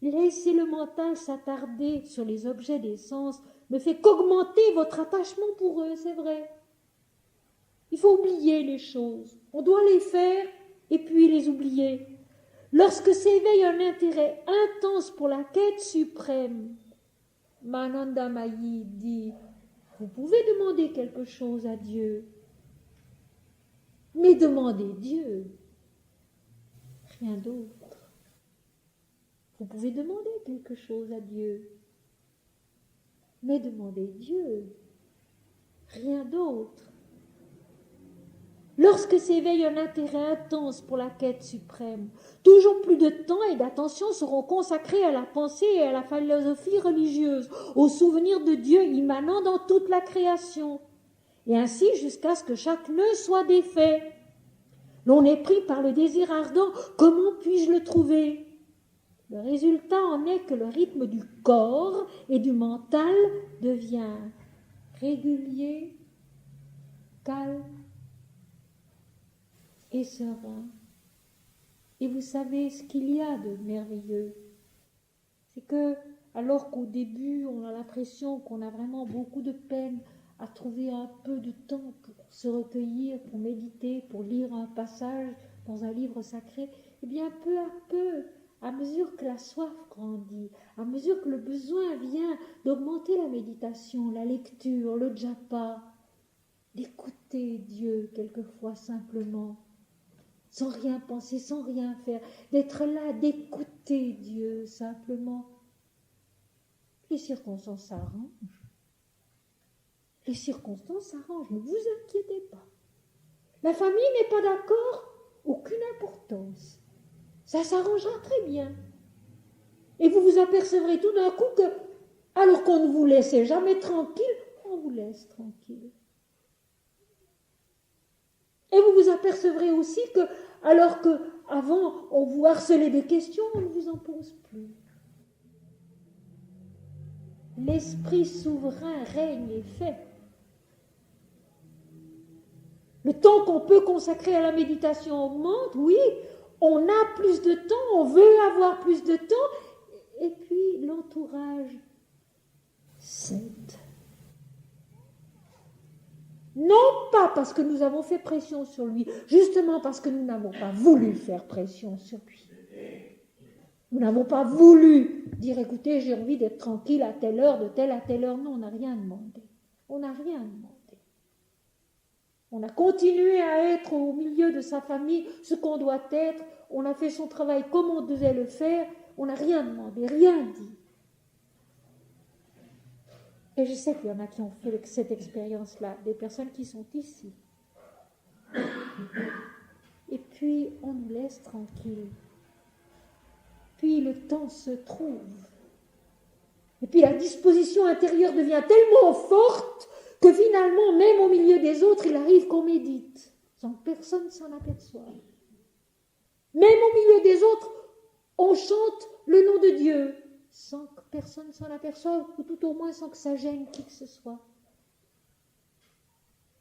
Laisser le mental s'attarder sur les objets des sens ne fait qu'augmenter votre attachement pour eux, c'est vrai. Il faut oublier les choses. On doit les faire et puis les oublier. Lorsque s'éveille un intérêt intense pour la quête suprême, Mananda Mayi dit, vous pouvez demander quelque chose à Dieu, mais demandez Dieu, rien d'autre. Vous pouvez demander quelque chose à Dieu, mais demandez Dieu, rien d'autre. Lorsque s'éveille un intérêt intense pour la quête suprême, toujours plus de temps et d'attention seront consacrés à la pensée et à la philosophie religieuse, au souvenir de Dieu immanent dans toute la création, et ainsi jusqu'à ce que chaque nœud soit défait. L'on est pris par le désir ardent, comment puis-je le trouver ? Le résultat en est que le rythme du corps et du mental devient régulier, calme et serein. Et vous savez ce qu'il y a de merveilleux, c'est que alors qu'au début on a l'impression qu'on a vraiment beaucoup de peine à trouver un peu de temps pour se recueillir, pour méditer, pour lire un passage dans un livre sacré, eh bien peu à peu, à mesure que la soif grandit, à mesure que le besoin vient d'augmenter la méditation, la lecture, le japa, d'écouter Dieu quelquefois simplement, sans rien penser, sans rien faire, d'être là, d'écouter Dieu simplement. Les circonstances s'arrangent. Les circonstances s'arrangent, ne vous inquiétez pas. La famille n'est pas d'accord, aucune importance. Ça s'arrangera très bien. Et vous vous apercevrez tout d'un coup que, alors qu'on ne vous laissait jamais tranquille, on vous laisse tranquille. Et vous vous apercevrez aussi que, alors qu'avant on vous harcelait de questions, on ne vous en pose plus. L'esprit souverain règne et fait. Le temps qu'on peut consacrer à la méditation augmente, oui, on a plus de temps, on veut avoir plus de temps, et puis l'entourage cède. Non pas parce que nous avons fait pression sur lui, justement parce que nous n'avons pas voulu faire pression sur lui. Nous n'avons pas voulu dire, écoutez, j'ai envie d'être tranquille à telle heure, de telle à telle heure. Non, on n'a rien demandé. On n'a rien demandé. On a continué à être au milieu de sa famille ce qu'on doit être. On a fait son travail comme on devait le faire. On n'a rien demandé, rien dit. Et je sais qu'il y en a qui ont fait cette expérience-là, des personnes qui sont ici. Et puis, on nous laisse tranquilles. Puis, le temps se trouve. Et puis, la disposition intérieure devient tellement forte que finalement, même au milieu des autres, il arrive qu'on médite, sans que personne s'en aperçoive. Même au milieu des autres, on chante le nom de Dieu, sans que personne s'en aperçoive, ou tout au moins sans que ça gêne qui que ce soit.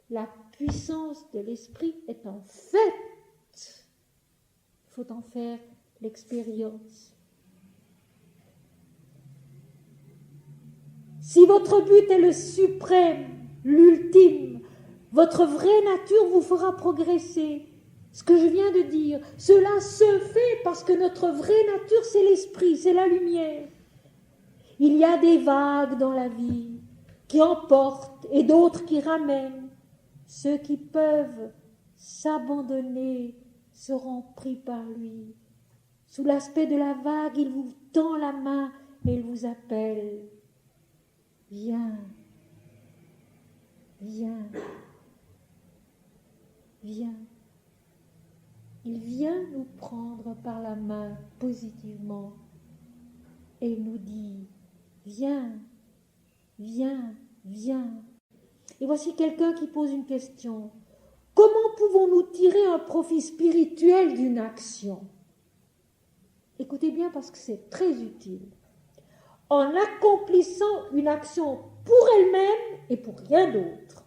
La puissance de l'esprit est un fait. Il faut en faire l'expérience. Si votre but est le suprême, l'ultime, votre vraie nature vous fera progresser. Ce que je viens de dire, cela se fait parce que notre vraie nature, c'est l'esprit, c'est la lumière. Il y a des vagues dans la vie qui emportent et d'autres qui ramènent. Ceux qui peuvent s'abandonner seront pris par lui. Sous l'aspect de la vague, il vous tend la main et il vous appelle. Viens, viens, viens. Il vient nous prendre par la main positivement et il nous dit, viens, viens, viens. Et voici quelqu'un qui pose une question. Comment pouvons-nous tirer un profit spirituel d'une action? Écoutez bien parce que c'est très utile. En accomplissant une action pour elle-même et pour rien d'autre.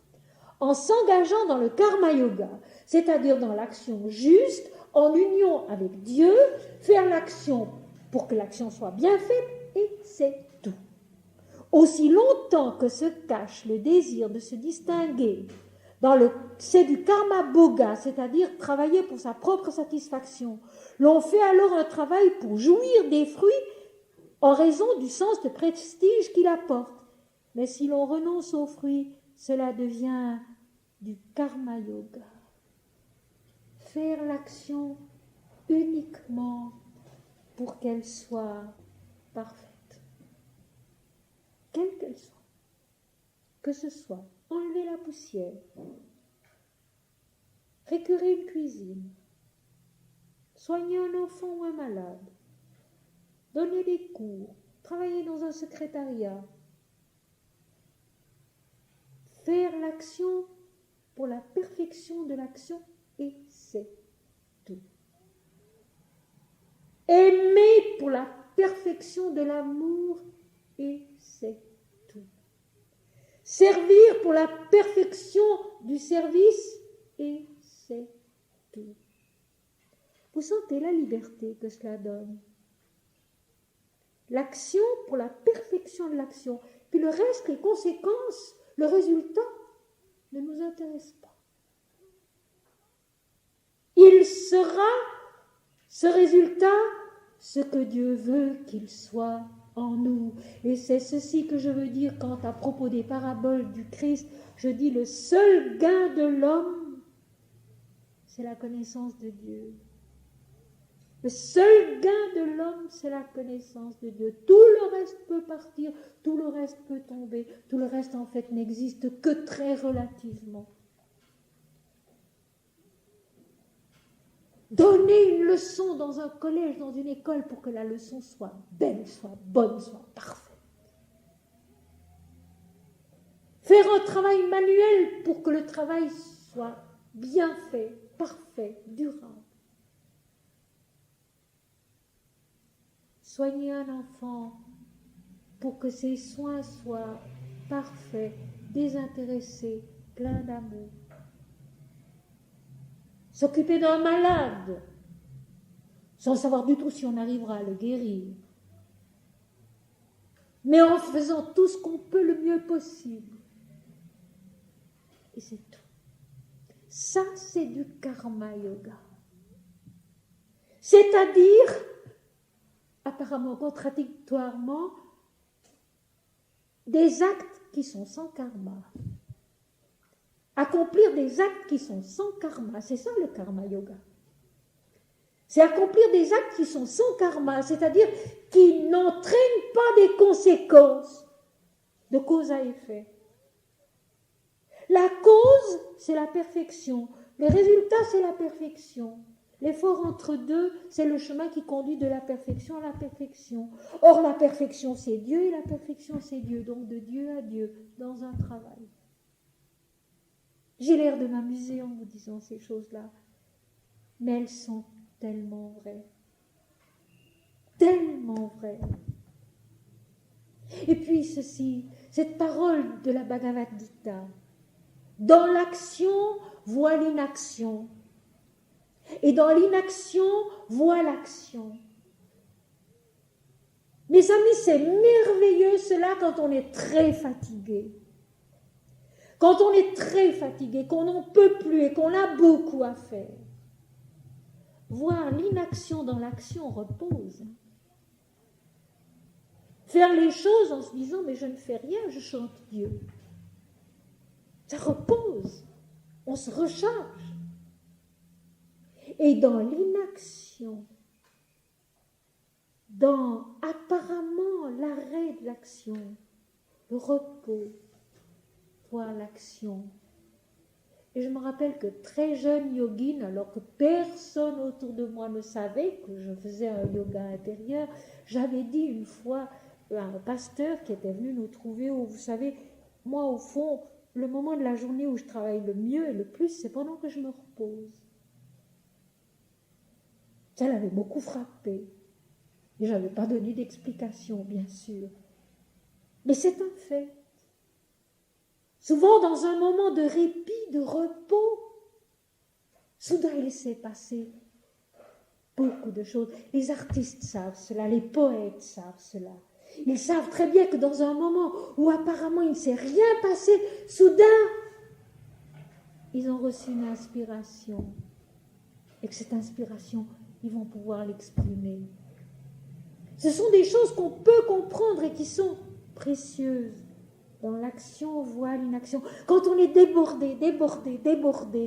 En s'engageant dans le karma yoga, c'est-à-dire dans l'action juste, en union avec Dieu, faire l'action pour que l'action soit bien faite, et c'est tout. Aussi longtemps que se cache le désir de se distinguer, c'est du karma boga, c'est-à-dire travailler pour sa propre satisfaction. L'on fait alors un travail pour jouir des fruits en raison du sens de prestige qu'il apporte. Mais si l'on renonce aux fruits, cela devient du karma yoga. Faire l'action uniquement pour qu'elle soit parfaite. Quelle qu'elle soit. Que ce soit enlever la poussière, récurer une cuisine, soigner un enfant ou un malade, donner des cours, travailler dans un secrétariat, faire l'action pour la perfection de l'action et c'est tout. Aimer pour la perfection de l'amour et c'est tout. Servir pour la perfection du service et c'est tout. Vous sentez la liberté que cela donne? L'action pour la perfection de l'action. Puis le reste, les conséquences, le résultat, ne nous intéresse pas. Il sera, ce résultat, ce que Dieu veut qu'il soit en nous. Et c'est ceci que je veux dire quand, à propos des paraboles du Christ, je dis le seul gain de l'homme, c'est la connaissance de Dieu. Le seul gain de l'homme, c'est la connaissance de Dieu. Tout le reste peut partir, tout le reste peut tomber, tout le reste en fait n'existe que très relativement. Donner une leçon dans un collège, dans une école, pour que la leçon soit belle, soit bonne, soit parfaite. Faire un travail manuel pour que le travail soit bien fait, parfait, durable. Soigner un enfant pour que ses soins soient parfaits, désintéressés, pleins d'amour. s'occuper d'un malade, sans savoir du tout si on arrivera à le guérir, mais en faisant tout ce qu'on peut le mieux possible. Et c'est tout. Ça, c'est du karma yoga. C'est-à-dire, apparemment contradictoirement, des actes qui sont sans karma. Accomplir des actes qui sont sans karma, c'est ça le karma yoga. C'est accomplir des actes qui sont sans karma, c'est-à-dire qui n'entraînent pas des conséquences de cause à effet. La cause, c'est la perfection. Les résultats, c'est la perfection. L'effort entre deux, c'est le chemin qui conduit de la perfection à la perfection. Or, la perfection, c'est Dieu, et la perfection, c'est Dieu. Donc, de Dieu à Dieu, dans un travail. J'ai l'air de m'amuser en vous disant ces choses-là, mais elles sont tellement vraies. Tellement vraies. Et puis, ceci, cette parole de la Bhagavad Gita, dans l'action, voit l'inaction. Et dans l'inaction, voit l'action. Mes amis, c'est merveilleux cela quand on est très fatigué. Quand on est très fatigué, qu'on n'en peut plus et qu'on a beaucoup à faire. Voir l'inaction dans l'action repose. Faire les choses en se disant, mais je ne fais rien, je chante Dieu. Ça repose. On se recharge. Et dans l'inaction, dans apparemment l'arrêt de l'action, le repos, voire l'action. Et je me rappelle que très jeune yogine, alors que personne autour de moi ne savait que je faisais un yoga intérieur, j'avais dit une fois à un pasteur qui était venu nous trouver, où vous savez, moi au fond, le moment de la journée où je travaille le mieux et le plus, c'est pendant que je me repose. Ça l'avait beaucoup frappé. Et je n'avais pas donné d'explication, bien sûr. Mais c'est un fait. Souvent, dans un moment de répit, de repos, soudain, il s'est passé beaucoup de choses. Les artistes savent cela, les poètes savent cela. Ils savent très bien que dans un moment où apparemment il ne s'est rien passé, soudain, ils ont reçu une inspiration. Et que cette inspiration, ils vont pouvoir l'exprimer. Ce sont des choses qu'on peut comprendre et qui sont précieuses. Dans l'action, on voit l'inaction. Quand on est débordé,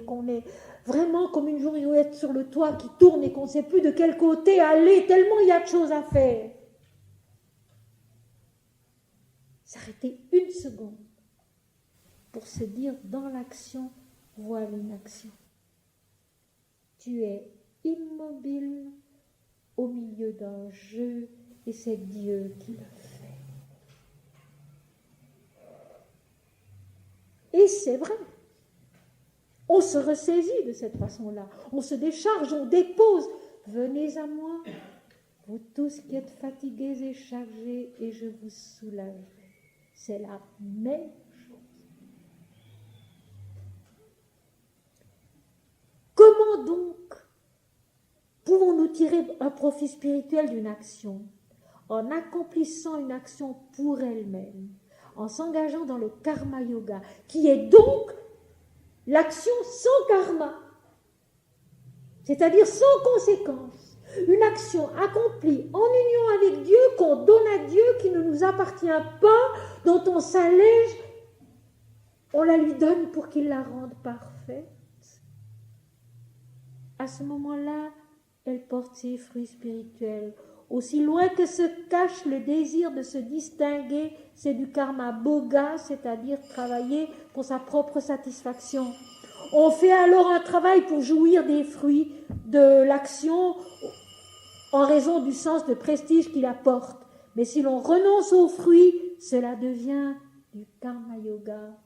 qu'on est vraiment comme une journée sur le toit qui tourne et qu'on ne sait plus de quel côté aller, tellement il y a de choses à faire. S'arrêter une seconde pour se dire, dans l'action, voit l'inaction. Tu es immobile au milieu d'un jeu et c'est Dieu qui le fait. Et c'est vrai. On se ressaisit de cette façon-là. On se décharge, on dépose. Venez à moi, vous tous qui êtes fatigués et chargés, et je vous soulagerai. C'est la même chose. Comment donc pouvons-nous tirer un profit spirituel d'une action? En accomplissant une action pour elle-même, en s'engageant dans le karma yoga, qui est donc l'action sans karma, c'est-à-dire sans conséquence, une action accomplie en union avec Dieu, qu'on donne à Dieu, qui ne nous appartient pas, dont on s'allège, on la lui donne pour qu'il la rende parfaite. À ce moment-là, elle porte ses fruits spirituels. Aussi loin que se cache le désir de se distinguer, c'est du karma bhoga, c'est-à-dire travailler pour sa propre satisfaction. On fait alors un travail pour jouir des fruits de l'action en raison du sens de prestige qu'il apporte. Mais si l'on renonce aux fruits, cela devient du karma yoga.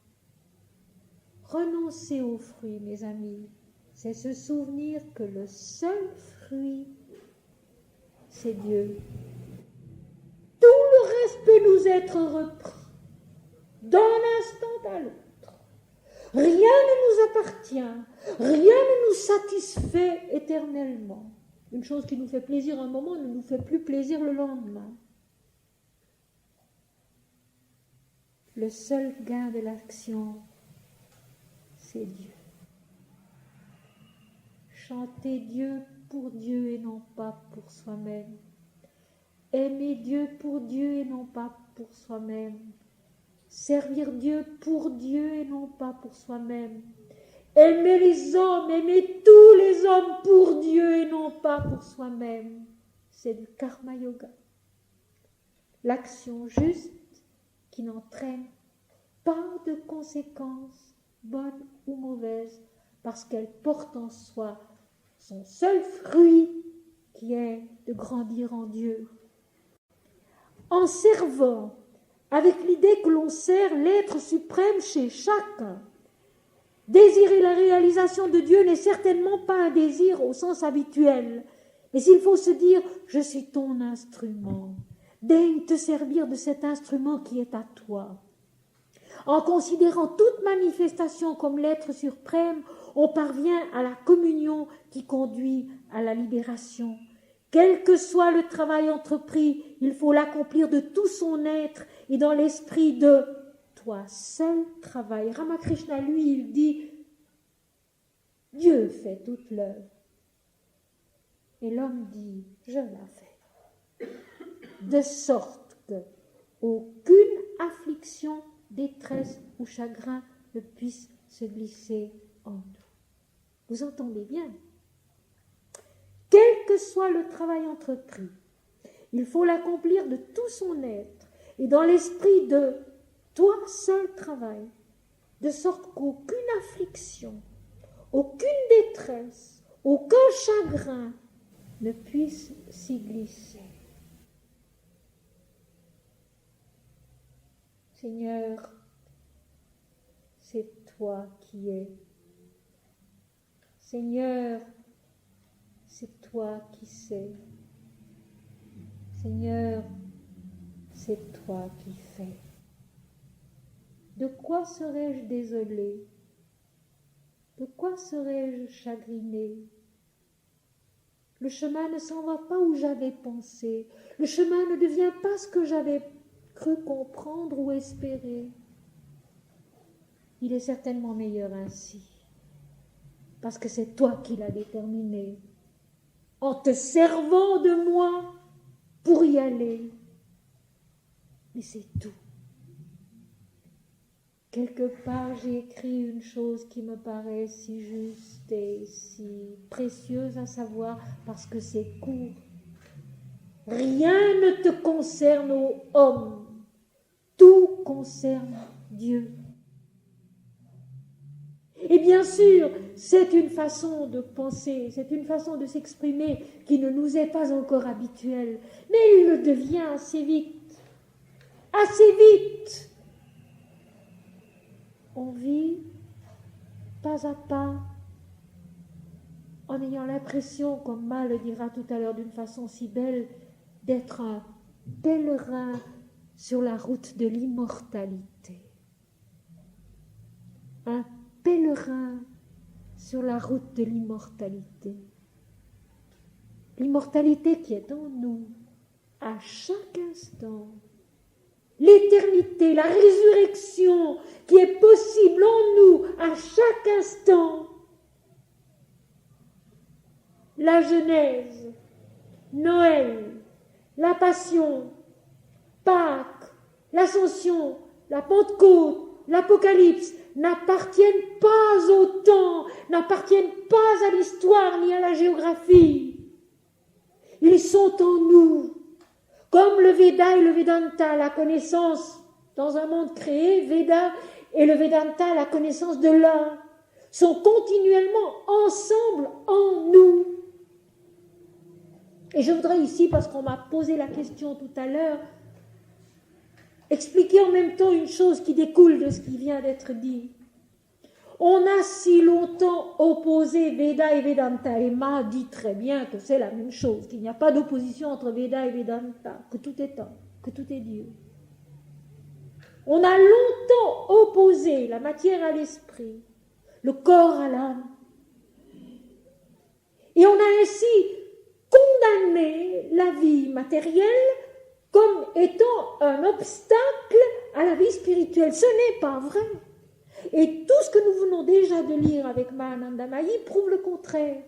Renoncer aux fruits, mes amis, c'est se souvenir que le seul fruit, c'est Dieu. Tout le reste peut nous être repris d'un instant à l'autre. Rien ne nous appartient, rien ne nous satisfait éternellement. Une chose qui nous fait plaisir un moment ne nous fait plus plaisir le lendemain. Le seul gain de l'action, c'est Dieu. Chanter Dieu pour Dieu et non pas pour soi-même. Aimer Dieu pour Dieu et non pas pour soi-même. Servir Dieu pour Dieu et non pas pour soi-même. Aimer les hommes, aimer tous les hommes pour Dieu et non pas pour soi-même. C'est du karma yoga. L'action juste qui n'entraîne pas de conséquences, bonnes ou mauvaises, parce qu'elle porte en soi son seul fruit qui est de grandir en Dieu. En servant, avec l'idée que l'on sert l'être suprême chez chacun, désirer la réalisation de Dieu n'est certainement pas un désir au sens habituel, mais il faut se dire « je suis ton instrument, daigne te servir de cet instrument qui est à toi ». En considérant toute manifestation comme l'être suprême, on parvient à la communion qui conduit à la libération. Quel que soit le travail entrepris, il faut l'accomplir de tout son être et dans l'esprit de « toi seul travaille ». Ramakrishna, lui, il dit « Dieu fait toute l'œuvre ». Et l'homme dit « je la fais ». De sorte que aucune affliction, détresse ou chagrin ne puisse se glisser en nous. Vous entendez bien? Quel que soit le travail entrepris, il faut l'accomplir de tout son être et dans l'esprit de « toi seul travail », de sorte qu'aucune affliction, aucune détresse, aucun chagrin ne puisse s'y glisser. Seigneur, c'est toi qui es. Seigneur, c'est toi qui sais. Seigneur, c'est toi qui fais. De quoi serais-je désolé? De quoi serais-je chagriné? Le chemin ne s'en va pas où j'avais pensé. Le chemin ne devient pas ce que j'avais cru comprendre ou espérer. Il est certainement meilleur ainsi, parce que c'est toi qui l'as déterminé, en te servant de moi pour y aller. Mais c'est tout. Quelque part, j'ai écrit une chose qui me paraît si juste et si précieuse à savoir, parce que c'est court. Rien ne te concerne, ô homme. Tout concerne Dieu. Et bien sûr, c'est une façon de penser, c'est une façon de s'exprimer qui ne nous est pas encore habituelle, mais il le devient assez vite. Assez vite. On vit pas à pas, en ayant l'impression, comme Ma le dira tout à l'heure d'une façon si belle, d'être un pèlerin sur la route de l'immortalité. Un pèlerin sur la route de l'immortalité. L'immortalité qui est en nous, à chaque instant. L'éternité, la résurrection qui est possible en nous à chaque instant. La Genèse, Noël, la Passion, Pâques, l'Ascension, la Pentecôte, l'Apocalypse n'appartiennent pas au temps, n'appartiennent pas à l'histoire ni à la géographie. Ils sont en nous. Comme le Veda et le Vedanta, la connaissance dans un monde créé, Veda et le Vedanta, la connaissance de l'un, sont continuellement ensemble en nous. Et je voudrais ici, parce qu'on m'a posé la question tout à l'heure, expliquer en même temps une chose qui découle de ce qui vient d'être dit. On a si longtemps opposé Veda et Vedanta, et Ma dit très bien que c'est la même chose, qu'il n'y a pas d'opposition entre Veda et Vedanta, que tout est un, que tout est Dieu. On a longtemps opposé la matière à l'esprit, le corps à l'âme. Et on a ainsi condamné la vie matérielle comme étant un obstacle à la vie spirituelle. Ce n'est pas vrai. Et tout ce que nous venons déjà de lire avec Mahananda Mahi prouve le contraire.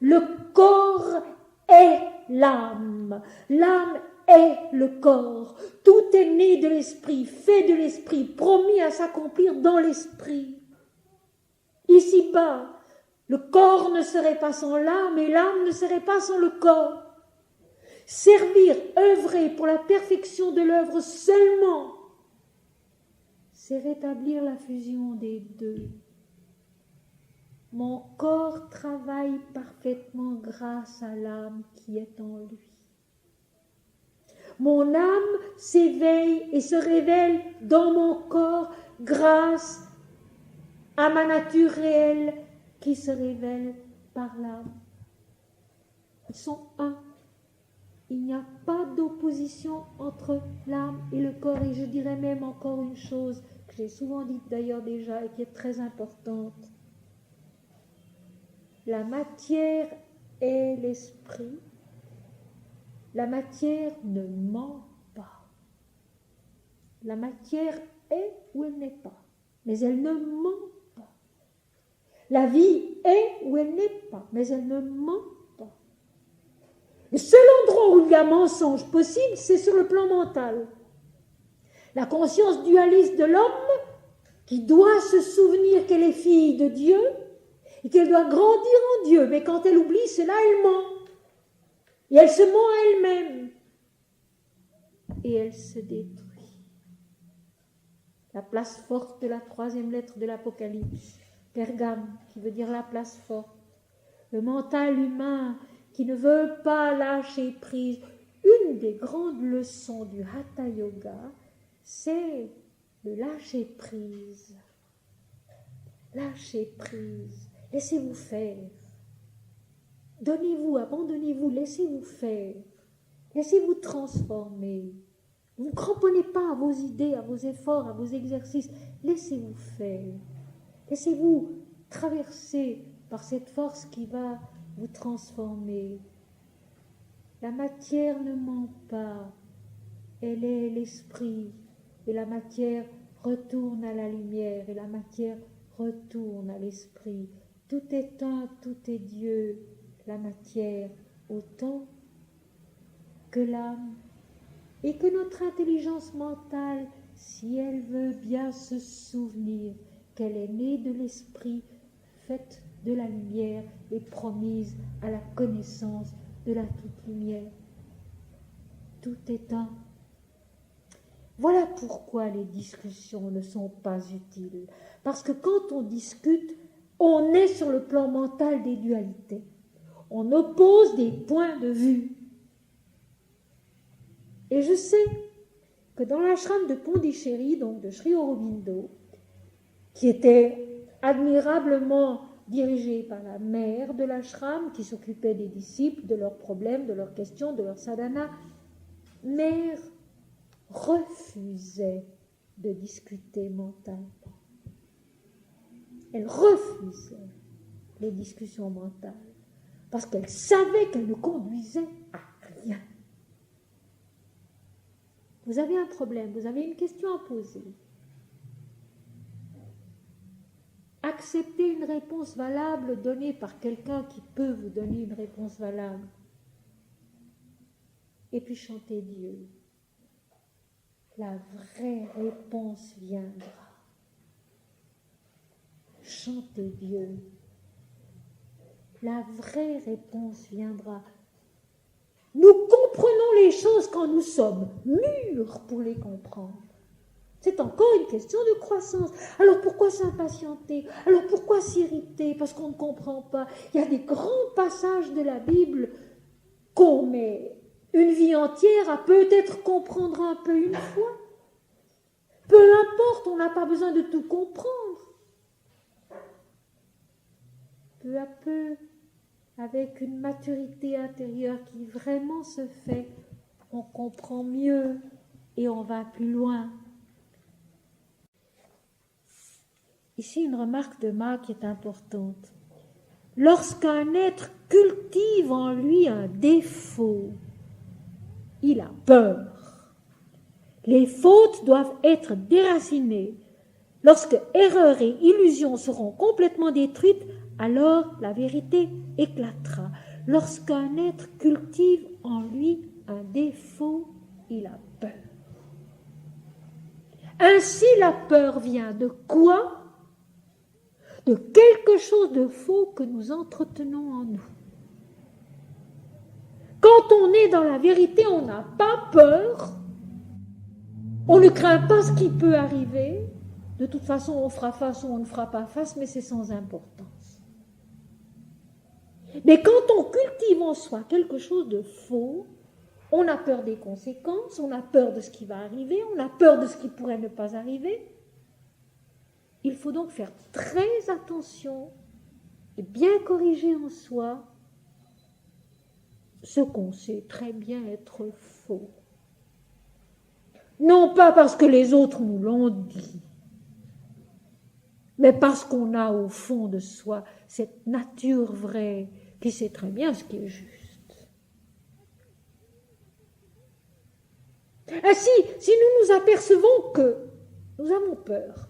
Le corps est l'âme. L'âme est le corps. Tout est né de l'esprit, fait de l'esprit, promis à s'accomplir dans l'esprit. Ici-bas, le corps ne serait pas sans l'âme et l'âme ne serait pas sans le corps. Servir, œuvrer pour la perfection de l'œuvre seulement, c'est rétablir la fusion des deux. Mon corps travaille parfaitement grâce à l'âme qui est en lui. Mon âme s'éveille et se révèle dans mon corps grâce à ma nature réelle qui se révèle par l'âme. Ils sont un. Il n'y a pas d'opposition entre l'âme et le corps. Et je dirais même encore une chose que j'ai souvent dite d'ailleurs déjà et qui est très importante. La matière est l'esprit. La matière ne ment pas. La matière est ou elle n'est pas, mais elle ne ment pas. La vie est ou elle n'est pas, mais elle ne ment pas. Le seul endroit où il y a mensonge possible, c'est sur le plan mental. La conscience dualiste de l'homme, qui doit se souvenir qu'elle est fille de Dieu, et qu'elle doit grandir en Dieu, mais quand elle oublie cela, elle ment. Et elle se ment à elle-même. Et elle se détruit. La place forte de la troisième lettre de l'Apocalypse, Pergame, qui veut dire la place forte. Le mental humain qui ne veut pas lâcher prise. Une des grandes leçons du Hatha Yoga, c'est le lâcher prise. Lâchez prise. Laissez-vous faire. Donnez-vous, abandonnez-vous, laissez-vous faire. Laissez-vous transformer. Ne vous cramponnez pas à vos idées, à vos efforts, à vos exercices. Laissez-vous faire. Laissez-vous traverser par cette force qui va vous transformer. La matière ne ment pas. Elle est l'esprit. Et la matière retourne à la lumière. Et la matière retourne à l'esprit. Tout est un, tout est Dieu. La matière autant que l'âme. Et que notre intelligence mentale, si elle veut bien se souvenir qu'elle est née de l'esprit, faite de la lumière et promise à la connaissance de la toute-lumière. Tout est un. Voilà pourquoi les discussions ne sont pas utiles. Parce que quand on discute, on est sur le plan mental des dualités. On oppose des points de vue. Et je sais que dans l'ashram de Pondichéry, donc de Sri Aurobindo, qui était admirablement dirigé par la mère de l'ashram, qui s'occupait des disciples, de leurs problèmes, de leurs questions, de leurs sadhanas, mère refusait de discuter mentalement. Elle refusait les discussions mentales, parce qu'elle savait qu'elles ne conduisaient à rien. Vous avez un problème, vous avez une question à poser. Acceptez une réponse valable donnée par quelqu'un qui peut vous donner une réponse valable. Et puis chantez Dieu. La vraie réponse viendra. Chantez Dieu. La vraie réponse viendra. Nous comprenons les choses quand nous sommes mûrs pour les comprendre. C'est encore une question de croissance. Alors pourquoi s'impatienter? Alors pourquoi s'irriter? Parce qu'on ne comprend pas. Il y a des grands passages de la Bible qu'on met une vie entière à peut-être comprendre un peu une fois. Peu importe, on n'a pas besoin de tout comprendre. Peu à peu, avec une maturité intérieure qui vraiment se fait, on comprend mieux et on va plus loin. Ici, une remarque de Ma qui est importante. lorsqu'un être cultive en lui un défaut, il a peur. Les fautes doivent être déracinées. Lorsque erreur et illusion seront complètement détruites, alors la vérité éclatera. Lorsqu'un être cultive en lui un défaut, il a peur. Ainsi, la peur vient de quoi? De quelque chose de faux que nous entretenons en nous. Quand on est dans la vérité, on n'a pas peur, on ne craint pas ce qui peut arriver. De toute façon, on fera face ou on ne fera pas face, mais c'est sans importance. Mais quand on cultive en soi quelque chose de faux, on a peur des conséquences, on a peur de ce qui va arriver, on a peur de ce qui pourrait ne pas arriver. Il faut donc faire très attention et bien corriger en soi ce qu'on sait très bien être faux. Non pas parce que les autres nous l'ont dit, mais parce qu'on a au fond de soi cette nature vraie qui sait très bien ce qui est juste. Ainsi, si nous nous apercevons que nous avons peur,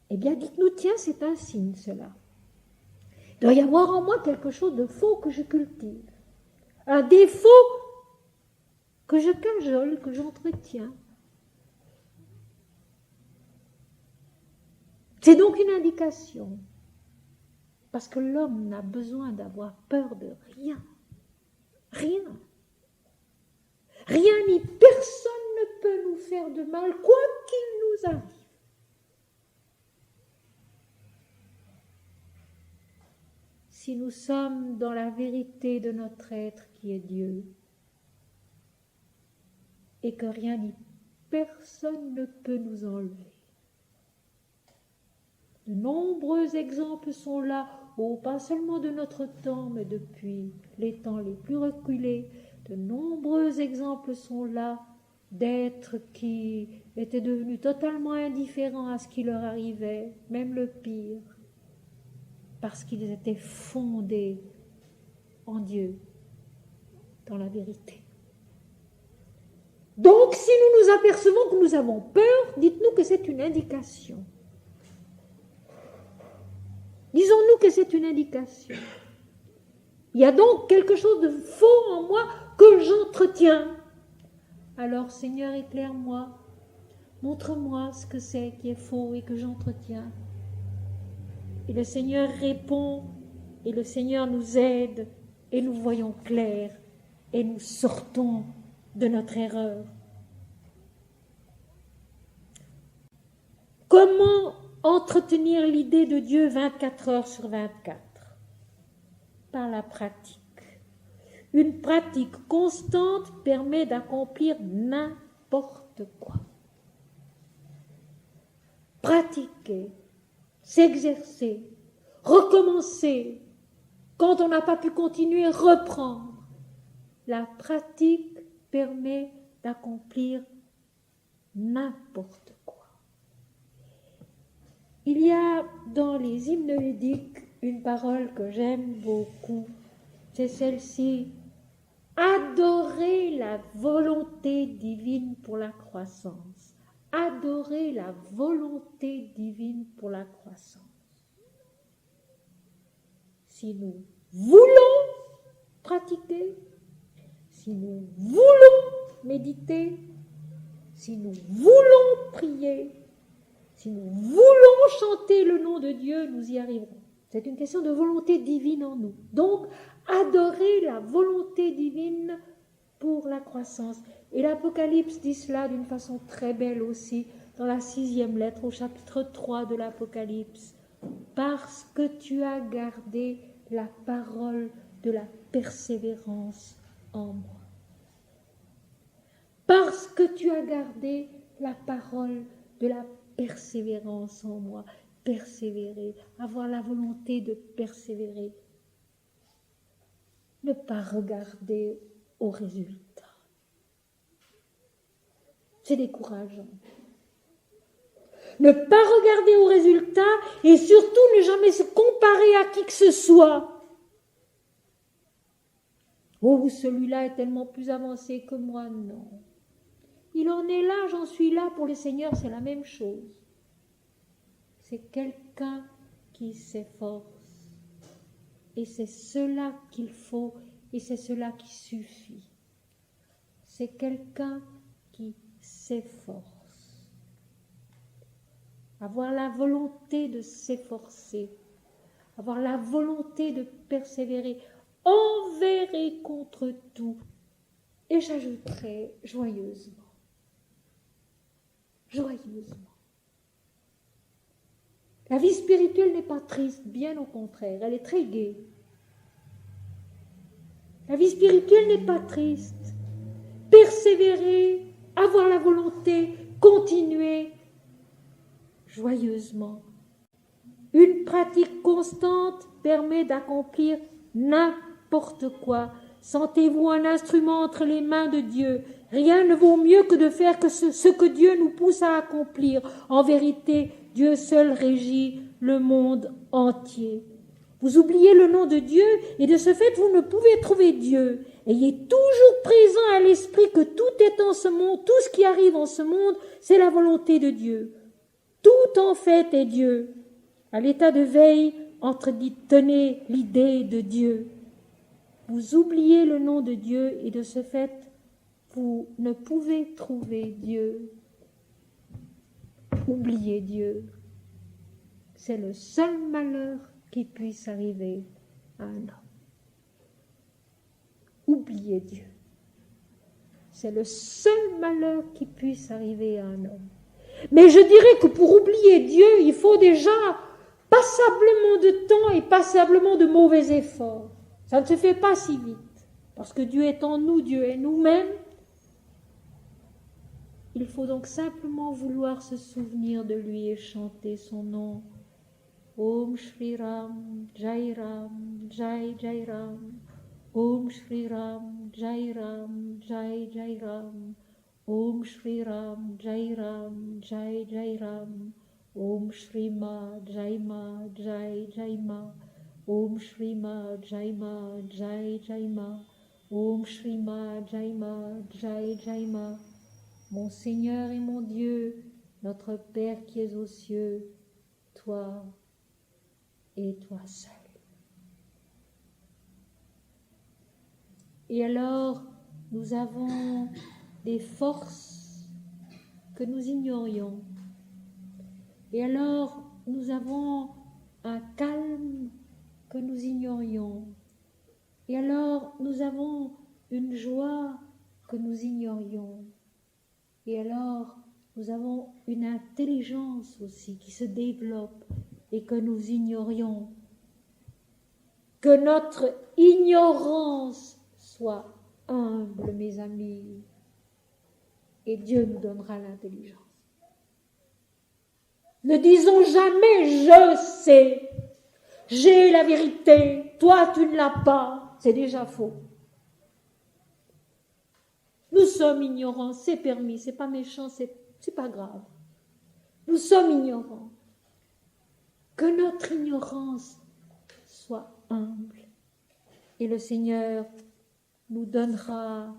eh bien dites-nous, tiens, c'est un signe cela. Il doit y avoir en moi quelque chose de faux que je cultive, un défaut que je cajole, que j'entretiens. C'est donc une indication, parce que l'homme n'a besoin d'avoir peur de rien. Rien. Rien ni personne ne peut nous faire de mal, quoi qu'il nous arrive. Si nous sommes dans la vérité de notre être qui est Dieu, et que rien ni personne ne peut nous enlever. De nombreux exemples sont là, pas seulement de notre temps, mais depuis les temps les plus reculés. De nombreux exemples sont là d'êtres qui étaient devenus totalement indifférents à ce qui leur arrivait, même le pire, parce qu'ils étaient fondés en Dieu, dans la vérité. Donc, si nous nous apercevons que nous avons peur, dites-nous que c'est une indication. Disons-nous que c'est une indication. Il y a donc quelque chose de faux en moi que j'entretiens. Alors, Seigneur, éclaire-moi, montre-moi ce que c'est qui est faux et que j'entretiens. Et le Seigneur répond, et le Seigneur nous aide, et nous voyons clair, et nous sortons de notre erreur. Comment entretenir l'idée de Dieu 24 heures sur 24? Par la pratique. Une pratique constante permet d'accomplir n'importe quoi. Pratiquer, s'exercer, recommencer. Quand on n'a pas pu continuer, reprendre. La pratique permet d'accomplir n'importe quoi. Il y a dans les hymnes ludiques une parole que j'aime beaucoup, c'est celle-ci. Adorer la volonté divine pour la croissance. Adorer la volonté divine pour la croissance. Si nous voulons pratiquer, si nous voulons méditer, si nous voulons prier, si nous voulons chanter le nom de Dieu, nous y arriverons. C'est une question de volonté divine en nous. Donc, adorer la volonté divine pour la croissance. Et l'Apocalypse dit cela d'une façon très belle aussi, dans la 6e lettre, au chapitre 3 de l'Apocalypse. Parce que tu as gardé la parole de la persévérance en moi. Parce que tu as gardé la parole de la persévérance en moi. Persévérer, avoir la volonté de persévérer. Ne pas regarder au résultat. C'est décourageant. Ne pas regarder au résultat et surtout ne jamais se comparer parler à qui que ce soit. Oh, celui-là est tellement plus avancé que moi, non. Il en est là, j'en suis là, pour le Seigneur, c'est la même chose. C'est quelqu'un qui s'efforce. Et c'est cela qu'il faut, et c'est cela qui suffit. C'est quelqu'un qui s'efforce. Avoir la volonté de s'efforcer, avoir la volonté de persévérer envers et contre tout. Et j'ajouterai joyeusement. Joyeusement. La vie spirituelle n'est pas triste, bien au contraire, elle est très gaie. La vie spirituelle n'est pas triste. Persévérer, avoir la volonté, continuer joyeusement. Une pratique constante permet d'accomplir n'importe quoi. Sentez-vous un instrument entre les mains de Dieu. Rien ne vaut mieux que de faire que ce que Dieu nous pousse à accomplir. En vérité, Dieu seul régit le monde entier. Vous oubliez le nom de Dieu et de ce fait, vous ne pouvez trouver Dieu. Ayez toujours présent à l'esprit que tout est en ce monde, tout ce qui arrive en ce monde, c'est la volonté de Dieu. Tout en fait est Dieu. À l'état de veille, entretenez l'idée de Dieu. Vous oubliez le nom de Dieu et de ce fait, vous ne pouvez trouver Dieu. Oubliez Dieu. C'est le seul malheur qui puisse arriver à un homme. Oubliez Dieu. C'est le seul malheur qui puisse arriver à un homme. Mais je dirais que pour oublier Dieu, il faut déjà passablement de temps et passablement de mauvais efforts. Ça ne se fait pas si vite, parce que Dieu est en nous, Dieu est nous-mêmes. Il faut donc simplement vouloir se souvenir de lui et chanter son nom. Om Shri Ram, Jai Ram, Jai Jai Ram. Om Shri Ram, Jai Ram, Jai Jai Ram. Om Shri Ram, Jai Ram, Jai Jai Ram. Om Shri Ma, Jai Ma, Jai Jai Ma. Om Shri Ma, Jai Ma, Jai Jai Ma. Om Shri Ma, Jai Ma, Jai Jai Ma. Mon Seigneur et mon Dieu, notre Père qui es aux cieux, toi et toi seul. Et alors, nous avons des forces que nous ignorions. Et alors, nous avons un calme que nous ignorions. Et alors, nous avons une joie que nous ignorions. Et alors, nous avons une intelligence aussi qui se développe et que nous ignorions. Que notre ignorance soit humble, mes amis, et Dieu nous donnera l'intelligence. Ne disons jamais « je sais », « j'ai la vérité », « toi tu ne l'as pas », c'est déjà faux. Nous sommes ignorants, c'est permis, c'est pas méchant, c'est pas grave. Nous sommes ignorants. Que notre ignorance soit humble. Et le Seigneur nous donnera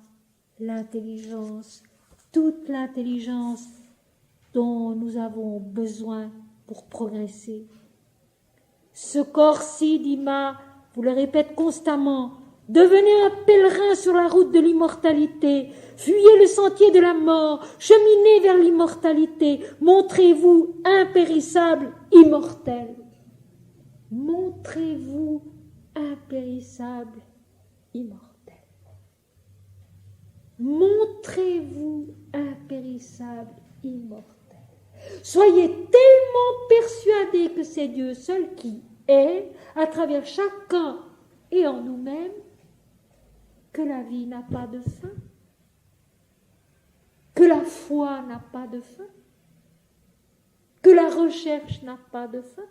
l'intelligence, toute l'intelligence dont nous avons besoin pour progresser. Ce corps-ci, Dima, vous le répète constamment, devenez un pèlerin sur la route de l'immortalité, fuyez le sentier de la mort, cheminez vers l'immortalité, montrez-vous impérissable, immortel. Montrez-vous impérissable, immortel. Montrez-vous impérissable, immortel. Soyez tellement persuadés que c'est Dieu seul qui est, à travers chacun et en nous-mêmes, que la vie n'a pas de fin, que la foi n'a pas de fin, que la recherche n'a pas de fin.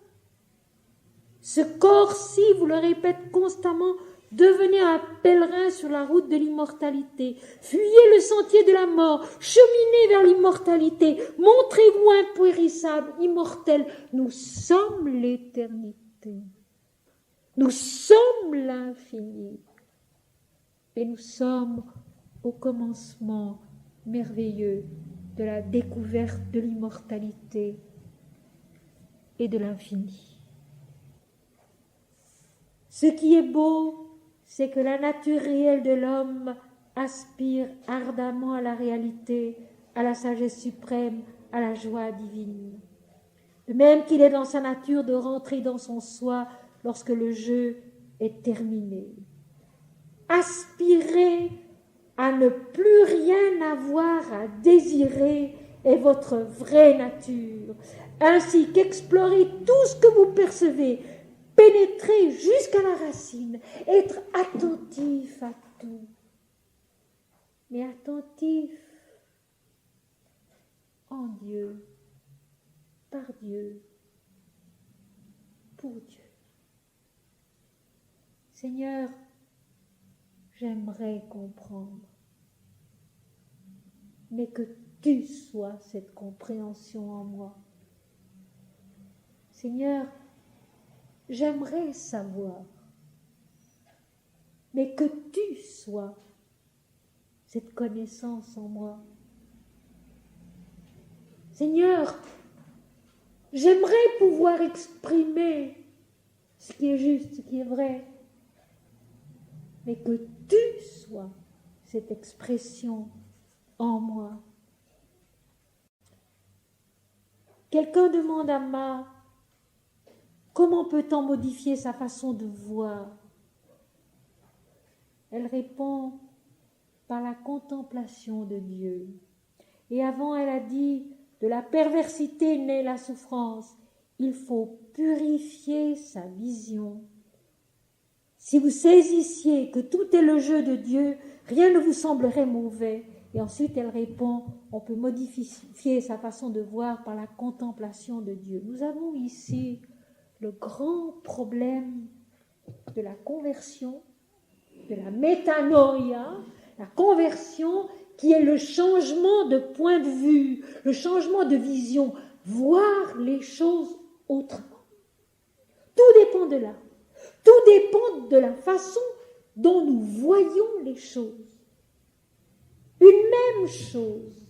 Ce corps-ci, vous le répète constamment, devenez un pèlerin sur la route de l'immortalité. Fuyez le sentier de la mort, cheminez vers l'immortalité. Montrez-vous impérissable, immortel. Nous sommes l'éternité. Nous sommes l'infini et nous sommes au commencement merveilleux de la découverte de l'immortalité et de l'infini. Ce qui est beau, c'est que la nature réelle de l'homme aspire ardemment à la réalité, à la sagesse suprême, à la joie divine. De même qu'il est dans sa nature de rentrer dans son soi lorsque le jeu est terminé. Aspirer à ne plus rien avoir à désirer est votre vraie nature, ainsi qu'explorer tout ce que vous percevez, pénétrer jusqu'à la racine, être attentif à tout, mais attentif en Dieu, par Dieu, pour Dieu. Seigneur, j'aimerais comprendre, mais que tu sois cette compréhension en moi. Seigneur, j'aimerais savoir, mais que tu sois cette connaissance en moi. Seigneur, j'aimerais pouvoir exprimer ce qui est juste, ce qui est vrai, mais que tu sois cette expression en moi. Quelqu'un demande à Ma, comment peut-on modifier sa façon de voir? Elle répond par la contemplation de Dieu. Et avant, elle a dit, de la perversité naît la souffrance. Il faut purifier sa vision. Si vous saisissiez que tout est le jeu de Dieu, rien ne vous semblerait mauvais. Et ensuite, elle répond, on peut modifier sa façon de voir par la contemplation de Dieu. Nous avons ici le grand problème de la conversion, de la métanoïa, la conversion qui est le changement de point de vue, le changement de vision, voir les choses autrement. Tout dépend de là. Tout dépend de la façon dont nous voyons les choses. Une même chose,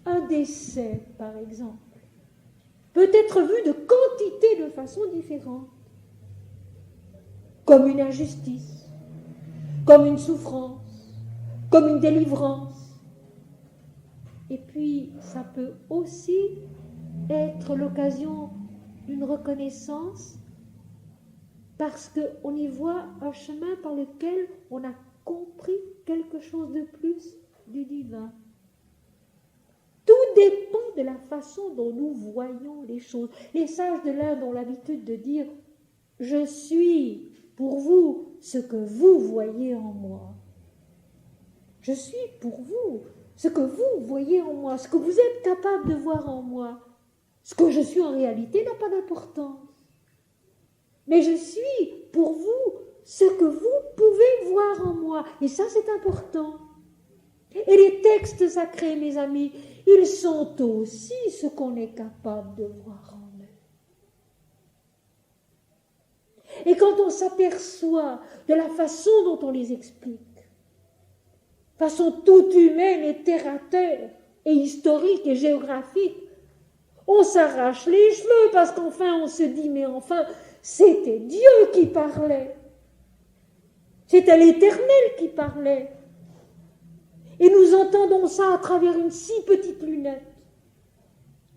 un décès par exemple, peut être vu de quantité de façons différentes, comme une injustice, comme une souffrance, comme une délivrance. Et puis, ça peut aussi être l'occasion d'une reconnaissance parce qu'on y voit un chemin par lequel on a compris quelque chose de plus du divin. Tout dépend de la façon dont nous voyons les choses. Les sages de l'Inde ont l'habitude de dire « Je suis pour vous ce que vous voyez en moi. Je suis pour vous ce que vous voyez en moi, ce que vous êtes capable de voir en moi. Ce que je suis en réalité n'a pas d'importance. Mais je suis pour vous ce que vous pouvez voir en moi. Et ça, c'est important. Et les textes sacrés, mes amis, ils sont aussi ce qu'on est capable de voir en eux. Et quand on s'aperçoit de la façon dont on les explique, façon toute humaine et terre à terre, et historique et géographique, on s'arrache les cheveux parce qu'enfin on se dit, mais enfin, c'était Dieu qui parlait. C'était l'Éternel qui parlait. Et nous entendons ça à travers une si petite lunette.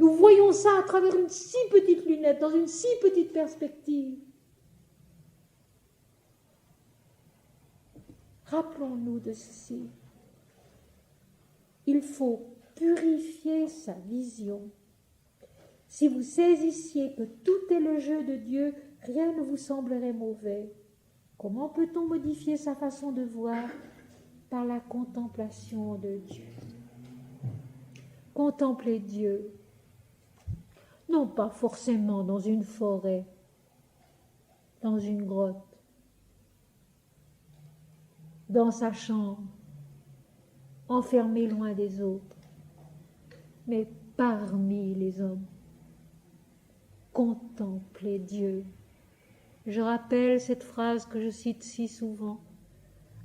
Nous voyons ça à travers une si petite lunette, dans une si petite perspective. Rappelons-nous de ceci. Il faut purifier sa vision. Si vous saisissiez que tout est le jeu de Dieu, rien ne vous semblerait mauvais. Comment peut-on modifier sa façon de voir? Par la contemplation de Dieu. Contempler Dieu, non pas forcément dans une forêt, dans une grotte, dans sa chambre, enfermé loin des autres, mais parmi les hommes. Contempler Dieu Je rappelle cette phrase que je cite si souvent.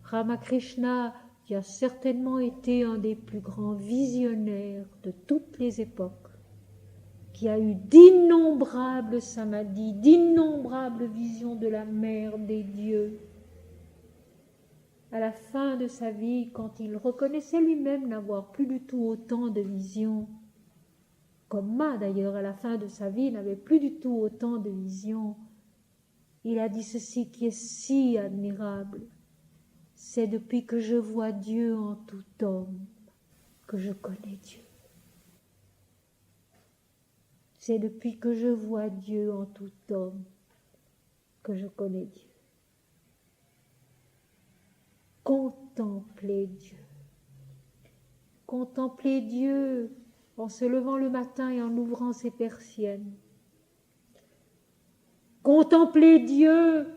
Ramakrishna, qui a certainement été un des plus grands visionnaires de toutes les époques, qui a eu d'innombrables samadhis, d'innombrables visions de la mère des dieux. À la fin de sa vie, quand il reconnaissait lui-même n'avoir plus du tout autant de visions, comme Ma d'ailleurs à la fin de sa vie n'avait plus du tout autant de visions, il a dit ceci qui est si admirable. C'est depuis que je vois Dieu en tout homme que je connais Dieu. C'est depuis que je vois Dieu en tout homme que je connais Dieu. Contempler Dieu. Contempler Dieu en se levant le matin et en ouvrant ses persiennes. Contempler Dieu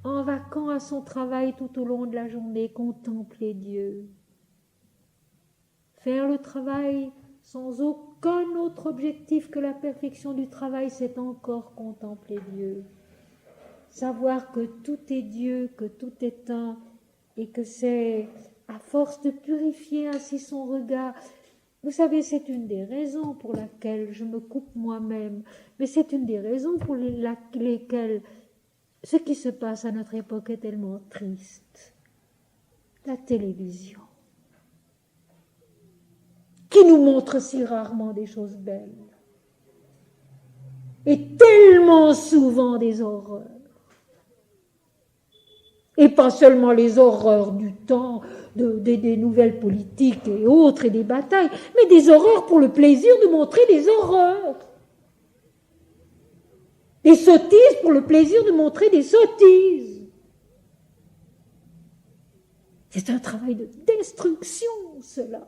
en vaquant à son travail tout au long de la journée. Contempler Dieu. Faire le travail sans aucun autre objectif que la perfection du travail, c'est encore contempler Dieu. Savoir que tout est Dieu, que tout est un, et que c'est à force de purifier ainsi son regard. Vous savez, c'est une des raisons pour laquelle je me coupe moi-même, mais c'est une des raisons pour lesquelles ce qui se passe à notre époque est tellement triste. La télévision, qui nous montre si rarement des choses belles, et tellement souvent des horreurs. Et pas seulement les horreurs du temps, des nouvelles politiques et autres, et des batailles, mais des horreurs pour le plaisir de montrer des horreurs. Des sottises pour le plaisir de montrer des sottises. C'est un travail de destruction, cela.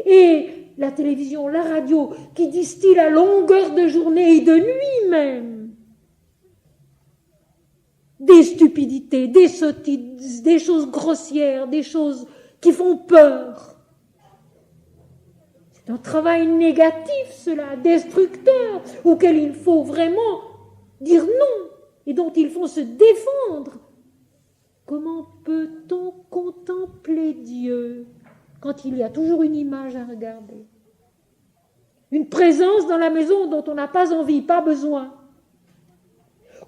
Et la télévision, la radio, qui distille à longueur de journée et de nuit même, des stupidités, des sottises, des choses grossières, des choses qui font peur. C'est un travail négatif, cela, destructeur, auquel il faut vraiment dire non et dont il faut se défendre. Comment peut-on contempler Dieu quand il y a toujours une image à regarder? Une présence dans la maison dont on n'a pas envie, pas besoin.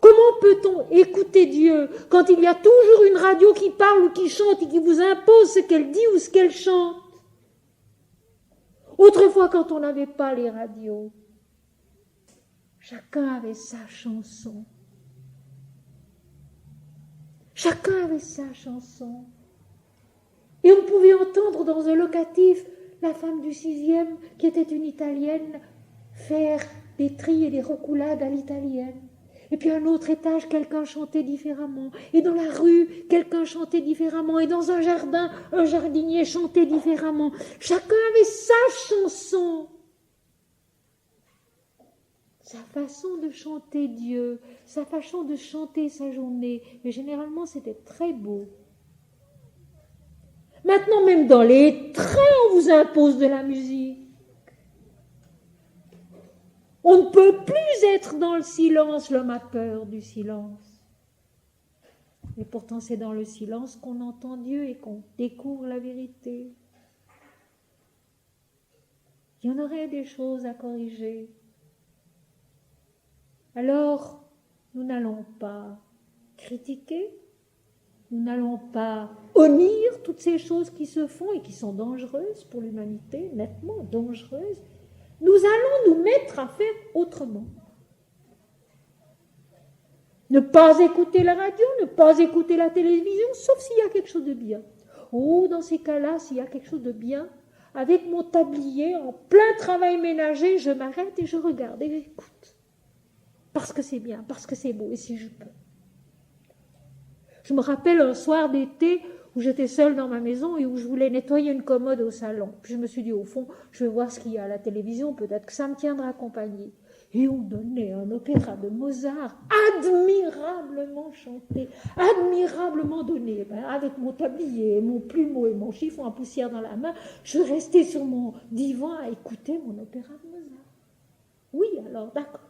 Comment peut-on écouter Dieu quand il y a toujours une radio qui parle ou qui chante et qui vous impose ce qu'elle dit ou ce qu'elle chante? Autrefois, quand on n'avait pas les radios, chacun avait sa chanson. Chacun avait sa chanson. Et on pouvait entendre dans un locatif la femme du 6e, qui était une Italienne, faire des trilles et des reculades à l'italienne. Et puis à un autre étage, quelqu'un chantait différemment. Et dans la rue, quelqu'un chantait différemment. Et dans un jardin, un jardinier chantait différemment. Chacun avait sa chanson. Sa façon de chanter Dieu, sa façon de chanter sa journée. Et généralement, c'était très beau. Maintenant, même dans les trains, on vous impose de la musique. On ne peut plus être dans le silence, l'homme a peur du silence. Et pourtant, c'est dans le silence qu'on entend Dieu et qu'on découvre la vérité. Il y en aurait des choses à corriger. Alors, nous n'allons pas critiquer, nous n'allons pas honnir toutes ces choses qui se font et qui sont dangereuses pour l'humanité, nettement dangereuses. Nous allons nous mettre à faire autrement. Ne pas écouter la radio, ne pas écouter la télévision, sauf s'il y a quelque chose de bien. Oh, dans ces cas-là, s'il y a quelque chose de bien, avec mon tablier, en plein travail ménager, je m'arrête et je regarde et j'écoute. Parce que c'est bien, parce que c'est beau, et si je peux. Je me rappelle un soir d'été où j'étais seule dans ma maison et où je voulais nettoyer une commode au salon. Puis je me suis dit, au fond, je vais voir ce qu'il y a à la télévision, peut-être que ça me tiendra compagnie. Et on donnait un opéra de Mozart, admirablement chanté, admirablement donné. Avec mon tablier, mon plumeau et mon chiffon à poussière dans la main, je restais sur mon divan à écouter mon opéra de Mozart. Oui, alors, d'accord.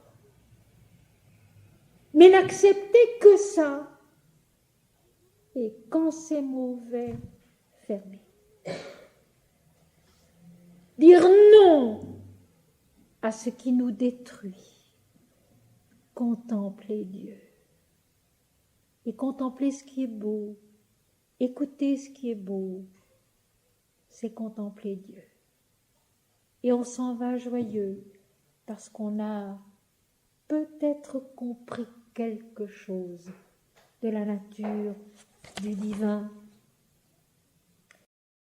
mais n'accepter que ça. Et quand c'est mauvais, fermer. Dire non à ce qui nous détruit. Contempler Dieu. Et contempler ce qui est beau. Écouter ce qui est beau. C'est contempler Dieu. Et on s'en va joyeux parce qu'on a peut-être compris quelque chose de la nature, du divin.